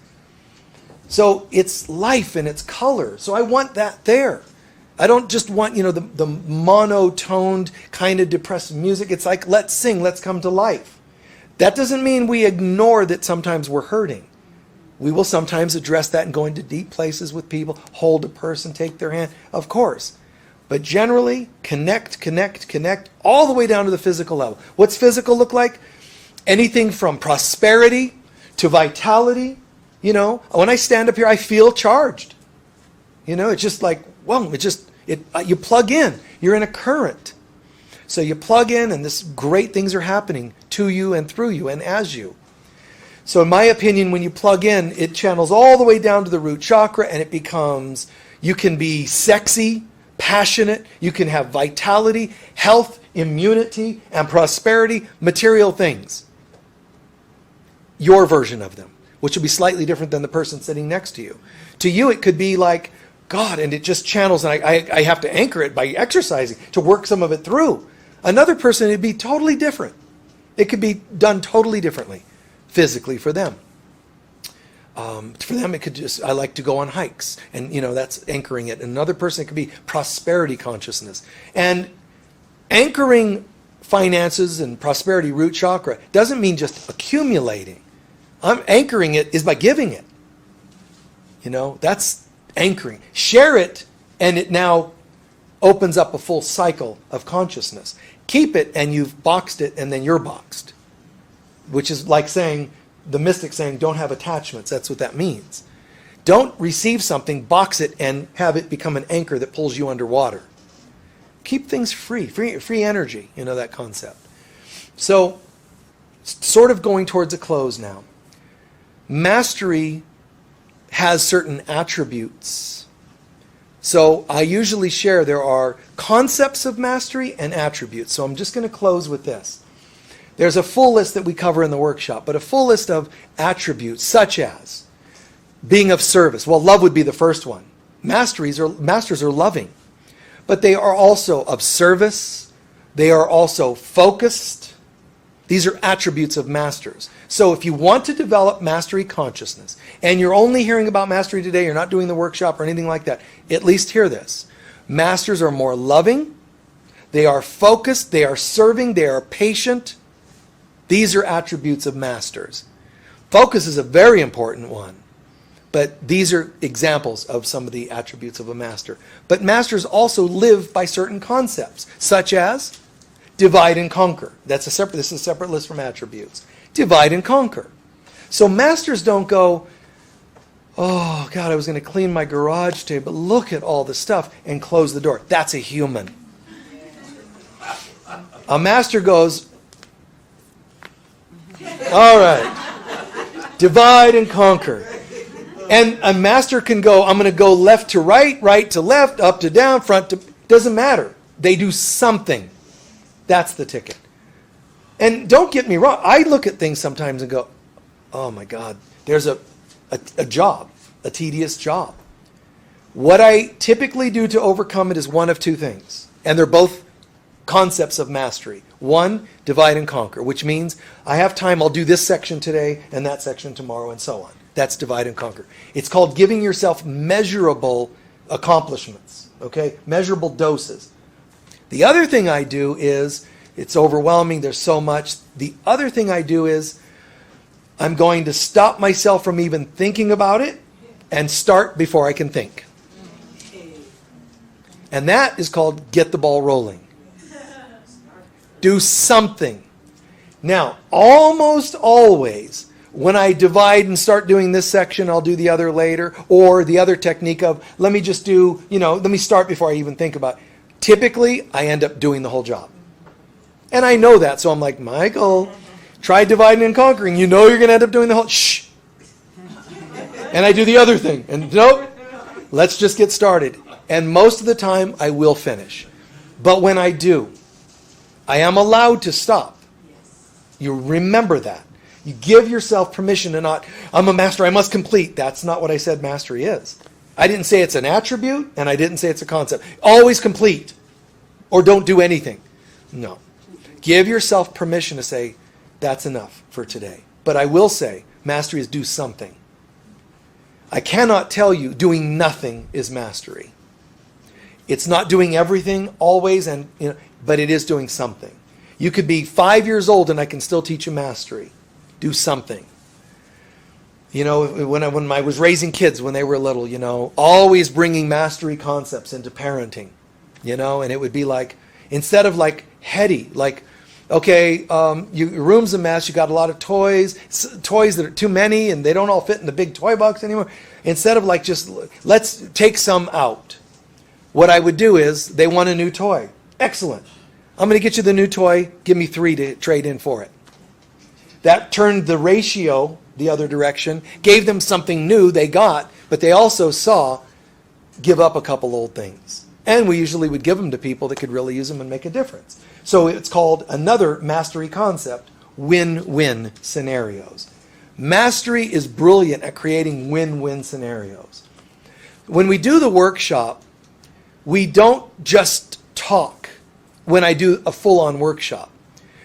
Speaker 1: So it's life and it's color. So I want that there. I don't just want, you know, the monotoned kind of depressed music. It's like, let's sing, let's come to life. That doesn't mean we ignore that sometimes we're hurting. We will sometimes address that and go into deep places with people, hold a person, take their hand, of course. But generally, connect, all the way down to the physical level. What's physical look like? Anything from prosperity to vitality. You know, when I stand up here, I feel charged. It's just like, well, you plug in. You're in a current. So you plug in and this great things are happening to you and through you and as you. So in my opinion, when you plug in, it channels all the way down to the root chakra and it becomes, you can be sexy, passionate, you can have vitality, health, immunity, and prosperity, material things. Your version of them, which will be slightly different than the person sitting next to you. To you, it could be like, God, and it just channels, and I have to anchor it by exercising to work some of it through. Another person, it'd be totally different. It could be done totally differently, physically for them. For them, it could just, I like to go on hikes, and that's anchoring it. Another person, it could be prosperity consciousness. And anchoring finances and prosperity root chakra doesn't mean just accumulating. I'm anchoring it is by giving it. That's anchoring. Share it, and it now opens up a full cycle of consciousness. Keep it, and you've boxed it, and then you're boxed. Which is like saying, the mystic saying, don't have attachments. That's what that means. Don't receive something, box it, and have it become an anchor that pulls you underwater. Keep things free energy, that concept. So, sort of going towards a close now. Mastery has certain attributes. So I usually share there are concepts of mastery and attributes. So I'm just going to close with this. There's a full list that we cover in the workshop, but a full list of attributes such as being of service. Well, love would be the first one. Masters are loving, but they are also of service. They are also focused. These are attributes of masters. So if you want to develop mastery consciousness, and you're only hearing about mastery today, you're not doing the workshop or anything like that, at least hear this. Masters are more loving, they are focused, they are serving, they are patient. These are attributes of masters. Focus is a very important one, but these are examples of some of the attributes of a master. But masters also live by certain concepts, such as divide and conquer. This is a separate list from attributes. Divide and conquer. So masters don't go, oh God, I was going to clean my garage today, but look at all the stuff, and close the door. That's a human. A master goes, all right, divide and conquer. And a master can go, I'm going to go left to right, right to left, up to down, front to, doesn't matter. They do something. That's the ticket. And don't get me wrong, I look at things sometimes and go, oh my God, there's a job, a tedious job. What I typically do to overcome it is one of two things. And they're both concepts of mastery. One, divide and conquer, which means I have time, I'll do this section today and that section tomorrow and so on. That's divide and conquer. It's called giving yourself measurable accomplishments, okay? Measurable doses. The other thing I do is, it's overwhelming, there's so much. The other thing I do is, I'm going to stop myself from even thinking about it and start before I can think. And that is called get the ball rolling. Do something. Now, almost always, when I divide and start doing this section, I'll do the other later, or the other technique of, let me just do, let me start before I even think about it. Typically, I end up doing the whole job. And I know that, so I'm like, Michael, try dividing and conquering. You know you're going to end up doing the whole, shh. And I do the other thing. And nope, let's just get started. And most of the time, I will finish. But when I do, I am allowed to stop. You remember that. You give yourself permission to not, I'm a master, I must complete. That's not what I said mastery is. I didn't say it's an attribute, and I didn't say it's a concept. Always complete, or don't do anything. No. Give yourself permission to say, that's enough for today. But I will say, mastery is do something. I cannot tell you doing nothing is mastery. It's not doing everything always, but it is doing something. You could be 5 years old and I can still teach you mastery. Do something. When I was raising kids when they were little, always bringing mastery concepts into parenting, and it would be like, instead of like heady, like, Okay, your room's a mess. You got a lot of toys that are too many, and they don't all fit in the big toy box anymore. Instead of like just, let's take some out. What I would do is, they want a new toy. Excellent. I'm going to get you the new toy. Give me 3 to trade in for it. That turned the ratio the other direction, gave them something new they got, but they also saw, give up a couple old things. And we usually would give them to people that could really use them and make a difference. So it's called another mastery concept, win-win scenarios. Mastery is brilliant at creating win-win scenarios. When we do the workshop, we don't just talk when I do a full-on workshop.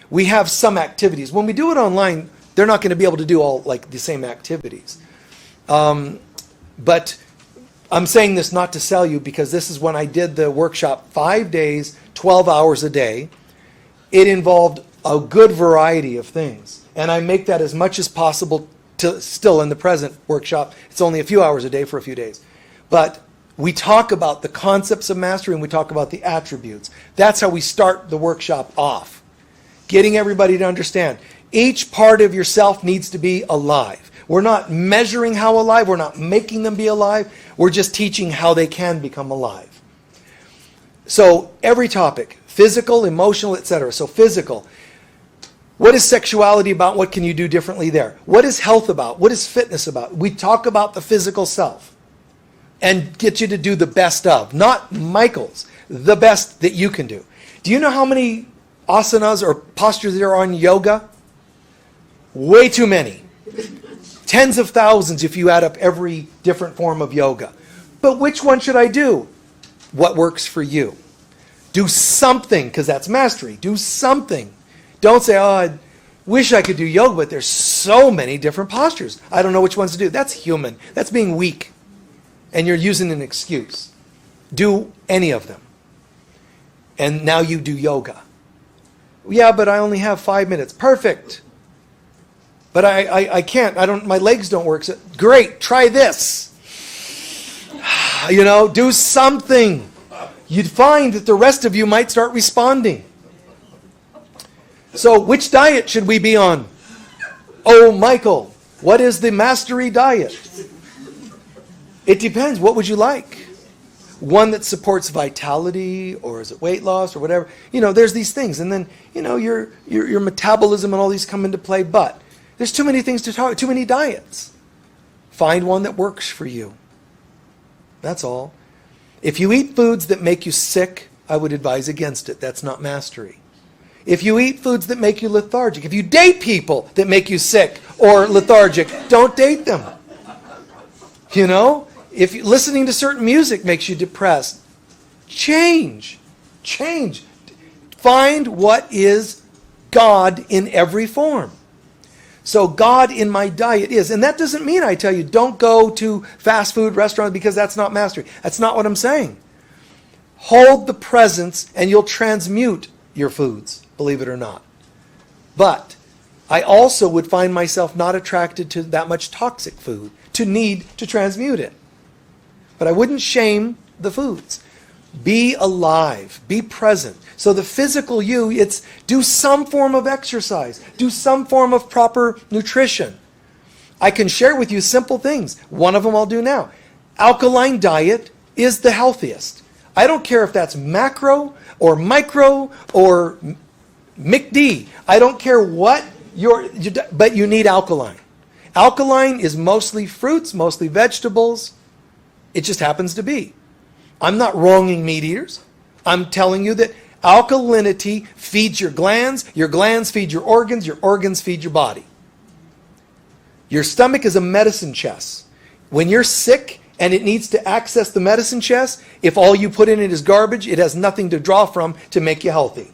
Speaker 1: We have some activities. When we do it online, they're not going to be able to do all like the same activities. But I'm saying this not to sell you, because this is when I did the workshop 5 days, 12 hours a day. It involved a good variety of things. And I make that as much as possible to still in the present workshop. It's only a few hours a day for a few days. But we talk about the concepts of mastery and we talk about the attributes. That's how we start the workshop off. Getting everybody to understand. Each part of yourself needs to be alive. We're not measuring how alive. We're not making them be alive. We're just teaching how they can become alive. So every topic, physical, emotional, etc. So physical. What is sexuality about? What can you do differently there? What is health about? What is fitness about? We talk about the physical self and get you to do the best of. Not Michael's, the best that you can do. Do you know how many asanas or postures there are in yoga? Way too many. Tens of thousands if you add up every different form of yoga. But which one should I do? What works for you? Do something, because that's mastery. Do something. Don't say, oh, I wish I could do yoga, but there's so many different postures. I don't know which ones to do. That's human. That's being weak. And you're using an excuse. Do any of them. And now you do yoga. Yeah, but I only have 5 minutes. Perfect. But I can't. My legs don't work. So, great, try this. Do something. You'd find that the rest of you might start responding. So which diet should we be on? Oh, Michael, what is the mastery diet? It depends. What would you like? One that supports vitality, or is it weight loss, or whatever? There's these things. And then, your metabolism and all these come into play. But there's too many things to talk, too many diets. Find one that works for you. That's all. If you eat foods that make you sick, I would advise against it. That's not mastery. If you eat foods that make you lethargic, if you date people that make you sick or lethargic, don't date them. If listening to certain music makes you depressed, change. Find what is God in every form. So God in my diet is, and that doesn't mean I tell you don't go to fast food restaurants, because that's not mastery. That's not what I'm saying. Hold the presence and you'll transmute your foods, believe it or not. But I also would find myself not attracted to that much toxic food to need to transmute it. But I wouldn't shame the foods. Be alive. Be present. So the physical you, it's do some form of exercise. Do some form of proper nutrition. I can share with you simple things. One of them I'll do now. Alkaline diet is the healthiest. I don't care if that's macro or micro or McD. I don't care what but you need alkaline. Alkaline is mostly fruits, mostly vegetables. It just happens to be. I'm not wronging meat eaters. I'm telling you that alkalinity feeds your glands feed your organs feed your body. Your stomach is a medicine chest. When you're sick and it needs to access the medicine chest, if all you put in it is garbage, it has nothing to draw from to make you healthy.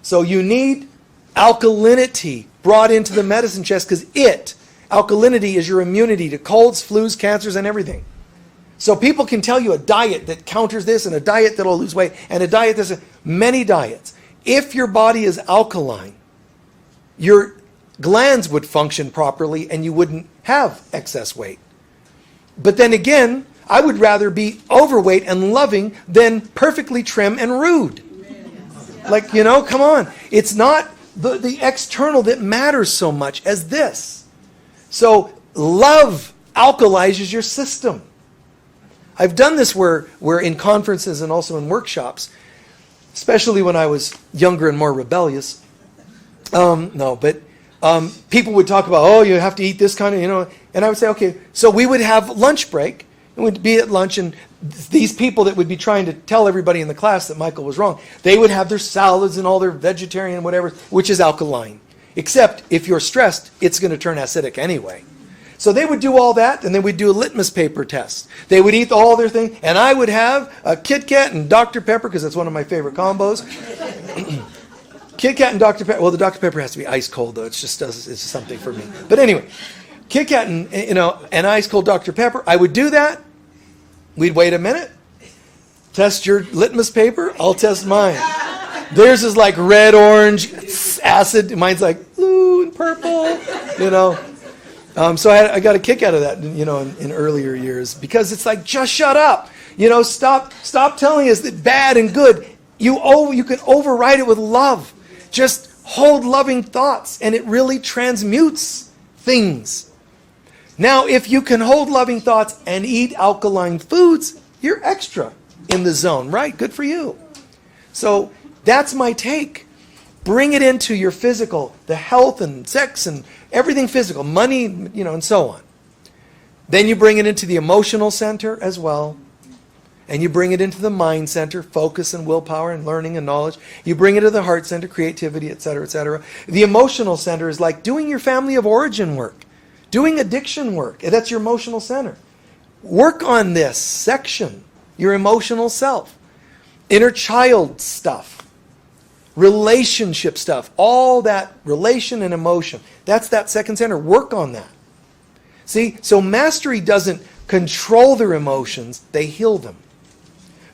Speaker 1: So you need alkalinity brought into the medicine chest, because alkalinity is your immunity to colds, flus, cancers, and everything. So people can tell you a diet that counters this, and a diet that'll lose weight, and a diet that's many diets. If your body is alkaline, your glands would function properly and you wouldn't have excess weight. But then again, I would rather be overweight and loving than perfectly trim and rude. Like, come on. It's not the external that matters so much as this. So love alkalizes your system. I've done this where in conferences and also in workshops, especially when I was younger and more rebellious. People would talk about, oh, you have to eat this kind of, and I would say, okay. So we would have lunch break, and we'd be at lunch, and these people that would be trying to tell everybody in the class that Michael was wrong, they would have their salads and all their vegetarian whatever, which is alkaline. Except if you're stressed, it's going to turn acidic anyway. So they would do all that, and then we'd do a litmus paper test. They would eat all their thing, and I would have a Kit Kat and Dr. Pepper, because that's one of my favorite combos. Kit Kat and Dr. Pepper. Well, the Dr. Pepper has to be ice cold, though. It's just something for me. But anyway, Kit Kat and ice cold Dr. Pepper. I would do that. We'd wait a minute. Test your litmus paper. I'll test mine. Theirs is like red, orange, acid. Mine's like blue and purple. So I got a kick out of that, in earlier years, because it's like, just shut up. Stop telling us that bad and good. You can override it with love. Just hold loving thoughts, and it really transmutes things. Now, if you can hold loving thoughts and eat alkaline foods, you're extra in the zone, right? Good for you. So that's my take. Bring it into your physical, the health and sex and everything physical, money, and so on. Then you bring it into the emotional center as well. And you bring it into the mind center, focus and willpower and learning and knowledge. You bring it to the heart center, creativity, etc., etc. The emotional center is like doing your family of origin work, doing addiction work. That's your emotional center. Work on this section, your emotional self, inner child stuff, relationship stuff, all that relation and emotion. That's that second center. Work on that. See, so mastery doesn't control their emotions, they heal them.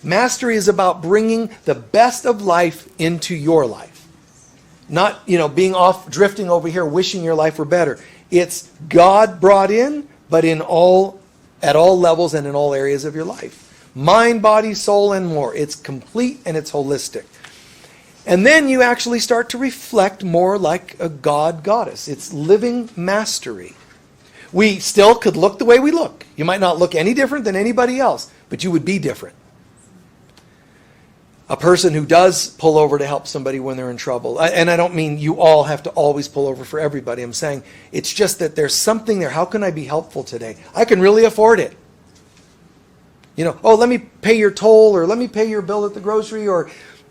Speaker 1: Mastery is about bringing the best of life into your life. Not, being off, drifting over here, wishing your life were better. It's God brought in, but at all levels and in all areas of your life. Mind, body, soul, and more. It's complete and it's holistic. And then you actually start to reflect more like a god, goddess. It's living mastery. We still could look the way we look. You might not look any different than anybody else, but you would be different. A person who does pull over to help somebody when they're in trouble. And I don't mean you all have to always pull over for everybody. I'm saying it's just that there's something there. How can I be helpful today? I can really afford it. Let me pay your toll, or let me pay your bill at the grocery,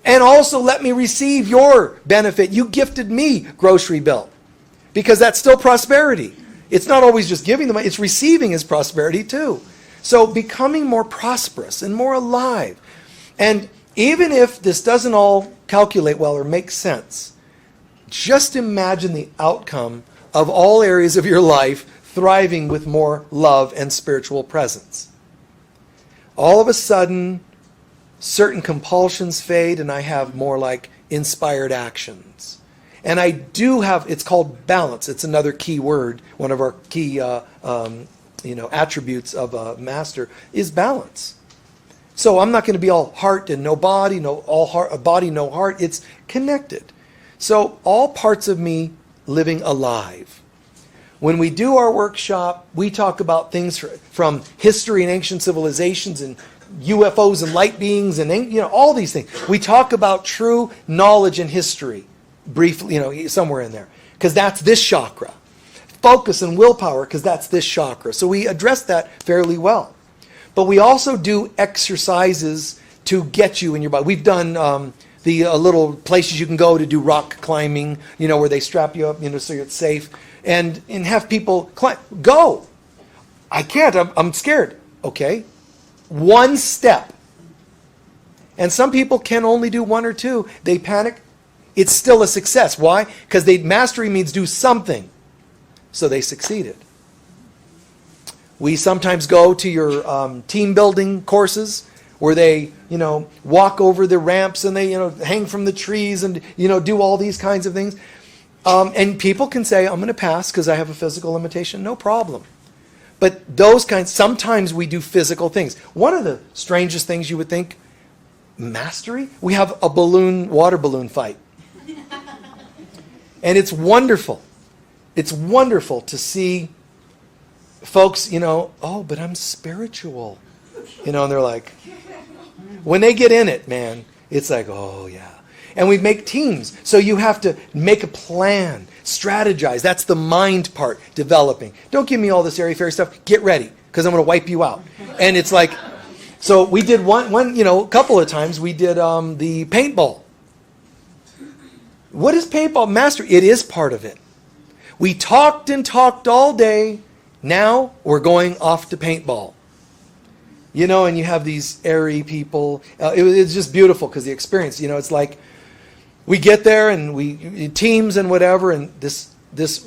Speaker 1: and also let me receive your benefit. You gifted me grocery bill. Because that's still prosperity. It's not always just giving the money. It's receiving is prosperity too. So becoming more prosperous and more alive. And even if this doesn't all calculate well or make sense, just imagine the outcome of all areas of your life thriving with more love and spiritual presence. All of a sudden, certain compulsions fade, and I have more like inspired actions. And I do have, it's called balance. It's another key word. One of our key attributes of a master is balance. So I'm not going to be all heart and no body, all heart, body, no heart. It's connected. So all parts of me living alive. When we do our workshop, we talk about things from history and ancient civilizations and UFOs and light beings and all these things. We talk about true knowledge and history briefly, somewhere in there, because that's this chakra. Focus and willpower, because that's this chakra. So we address that fairly well. But we also do exercises to get you in your body. We've done the little places you can go to do rock climbing, where they strap you up, so you're safe, and have people climb. Go. I can't. I'm scared. Okay. One step. And some people can only do one or two. They panic. It's still a success. Why? Because mastery means do something. So they succeeded. We sometimes go to your team building courses where they, walk over the ramps and they, hang from the trees and, do all these kinds of things. And people can say, I'm going to pass because I have a physical limitation. No problem. But sometimes we do physical things. One of the strangest things you would think, mastery? We have a water balloon fight. And it's wonderful. It's wonderful to see folks, oh, but I'm spiritual. And they're like, when they get in it, man, it's like, oh, yeah. And we make teams. So you have to make a plan, strategize. That's the mind part, developing. Don't give me all this airy-fairy stuff. Get ready, because I'm going to wipe you out. And it's like, so we did a couple of times, we did the paintball. What is paintball mastery? It is part of it. We talked and talked all day. Now we're going off to paintball. And you have these airy people. It's just beautiful because the experience, it's like we get there and we teams and whatever. And this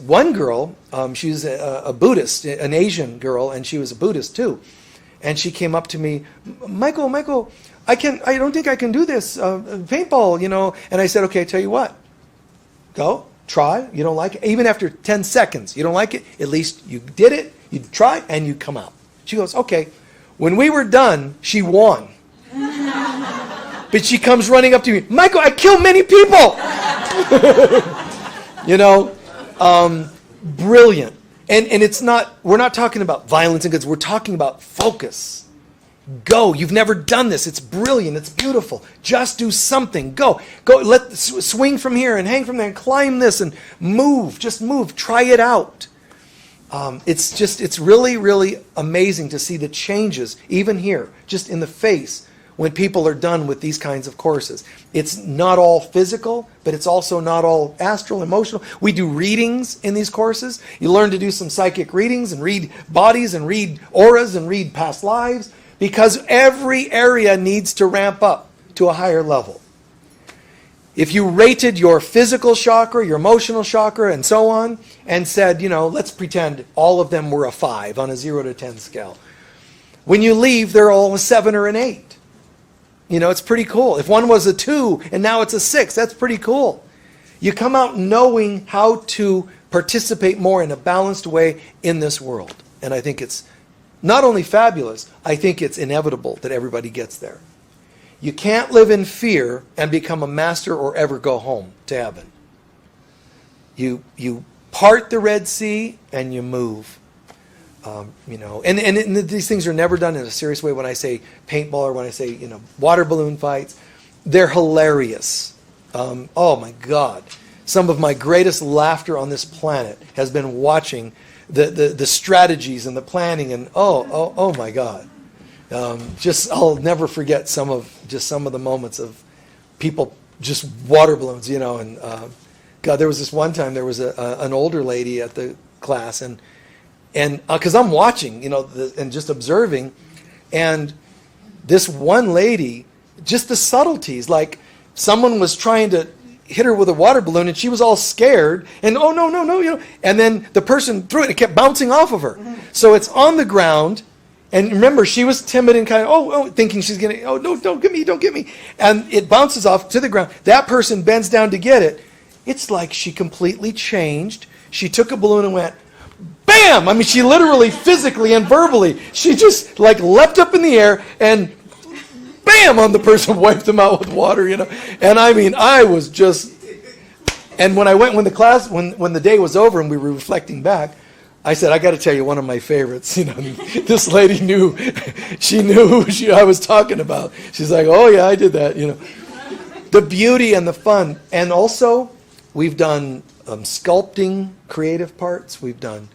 Speaker 1: one girl, she's a Buddhist, an Asian girl, and she was a Buddhist too. And she came up to me, Michael, I don't think I can do this paintball, And I said, okay, I tell you what, go. Try. You don't like it. Even after 10 seconds, you don't like it. At least you did it. You try and you come out. She goes, okay. When we were done, she won. But she comes running up to me, Michael, I killed many people. Brilliant. And we're not talking about violence and goods. We're talking about focus. Go. You've never done this. It's brilliant. It's beautiful. Just do something. Go. Swing from here and hang from there and climb this and move. Just move. Try it out. It's really, really amazing to see the changes, even here, just in the face, when people are done with these kinds of courses. It's not all physical, but it's also not all astral, emotional. We do readings in these courses. You learn to do some psychic readings and read bodies and read auras and read past lives. Because every area needs to ramp up to a higher level. If you rated your physical chakra, your emotional chakra, and so on, and said, let's pretend all of them were a 5 on a 0 to 10 scale. When you leave, they're all a 7 or an 8. It's pretty cool. If one was a 2 and now it's a 6, that's pretty cool. You come out knowing how to participate more in a balanced way in this world. And I think it's not only fabulous, I think it's inevitable that everybody gets there. You can't live in fear and become a master or ever go home to heaven. You part the Red Sea and you move. And these things are never done in a serious way. When I say paintball or when I say water balloon fights, they're hilarious. Oh my God. Some of my greatest laughter on this planet has been watching the strategies and the planning and oh my God. I'll never forget some of the moments of people just water balloons, and God, there was this one time there was an older lady at the class and because I'm watching, and just observing, and this one lady, just the subtleties, like someone was trying to hit her with a water balloon and she was all scared and oh no, and then the person threw it, it kept bouncing off of her. So it's on the ground, and remember, she was timid and kind of thinking she's gonna, no, don't get me, and it bounces off to the ground. That person bends down to get it. It's like she completely changed. She took a balloon and went bam! I mean, she literally, physically and verbally, she just like leapt up in the air and bam on the person, wiped them out with water, And I mean, I was just, and when the day was over and we were reflecting back, I said, I got to tell you one of my favorites. This lady knew who I was talking about. She's like, oh yeah, I did that. The beauty and the fun, and also we've done sculpting, creative parts. We've done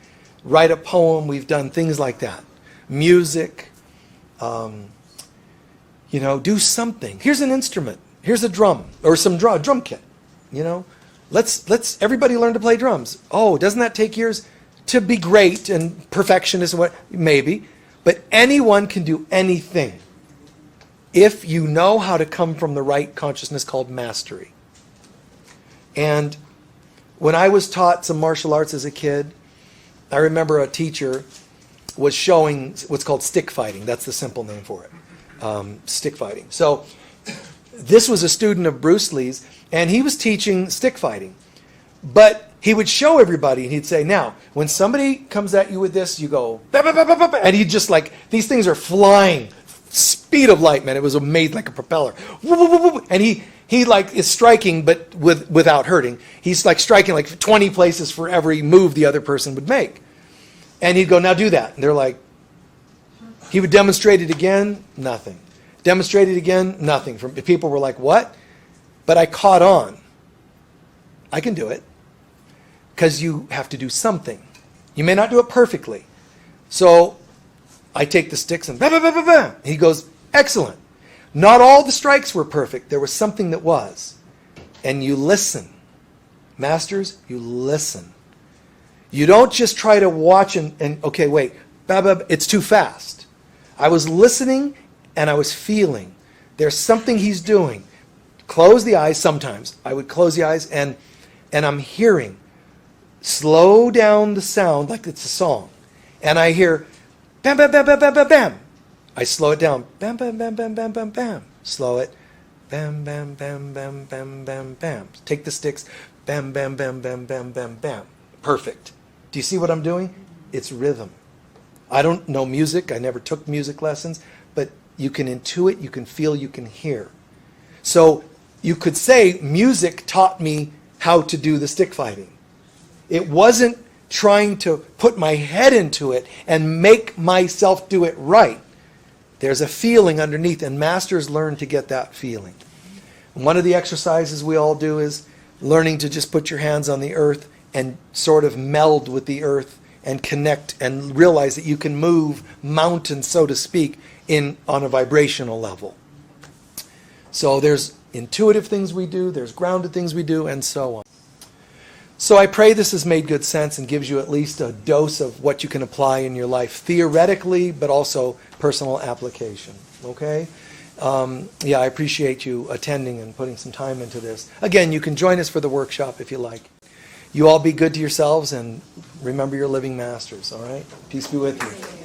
Speaker 1: write a poem. We've done things like that. Music. Do something. Here's an instrument. Here's a drum or some drum kit. Let's everybody learn to play drums. Oh, doesn't that take years to be great and perfectionist and what? Maybe, but anyone can do anything if you know how to come from the right consciousness called mastery. And when I was taught some martial arts as a kid, I remember a teacher was showing what's called stick fighting. That's the simple name for it. Stick fighting. So this was a student of Bruce Lee's, and he was teaching stick fighting. But he would show everybody, and he'd say, now, when somebody comes at you with this, you go, bah, bah, bah, bah, bah, bah, and he'd just like, these things are flying speed of light, man. It was made like a propeller. And he like is striking, but without hurting. He's like striking like 20 places for every move the other person would make. And he'd go, now do that. And they're like, he would demonstrate it again, nothing. Demonstrate it again, nothing. People were like, what? But I caught on. I can do it. Because you have to do something. You may not do it perfectly. So I take the sticks and bam, bam, bam, bam, bam. He goes, excellent. Not all the strikes were perfect. There was something that was. And you listen. Masters, you listen. You don't just try to watch and okay, wait, bam, bam, it's too fast. I was listening and I was feeling. There's something he's doing. Close the eyes sometimes. I would close the eyes and I'm hearing. Slow down the sound like it's a song. And I hear bam, bam, bam, bam, bam, bam, bam. I slow it down. Bam, bam, bam, bam, bam, bam, bam. Slow it. Bam, bam, bam, bam, bam, bam, bam. Take the sticks. Bam, bam, bam, bam, bam, bam, bam. Perfect. Do you see what I'm doing? It's rhythm. I don't know music. I never took music lessons. But you can intuit, you can feel, you can hear. So you could say music taught me how to do the stick fighting. It wasn't trying to put my head into it and make myself do it right. There's a feeling underneath, and masters learn to get that feeling. And one of the exercises we all do is learning to just put your hands on the earth and sort of meld with the earth and connect and realize that you can move mountains, so to speak, on a vibrational level. So there's intuitive things we do, there's grounded things we do, and so on. So I pray this has made good sense and gives you at least a dose of what you can apply in your life, theoretically, but also personal application. Okay? Yeah, I appreciate you attending and putting some time into this. Again, you can join us for the workshop if you like. You all be good to yourselves and remember your living masters, all right? Peace be with you.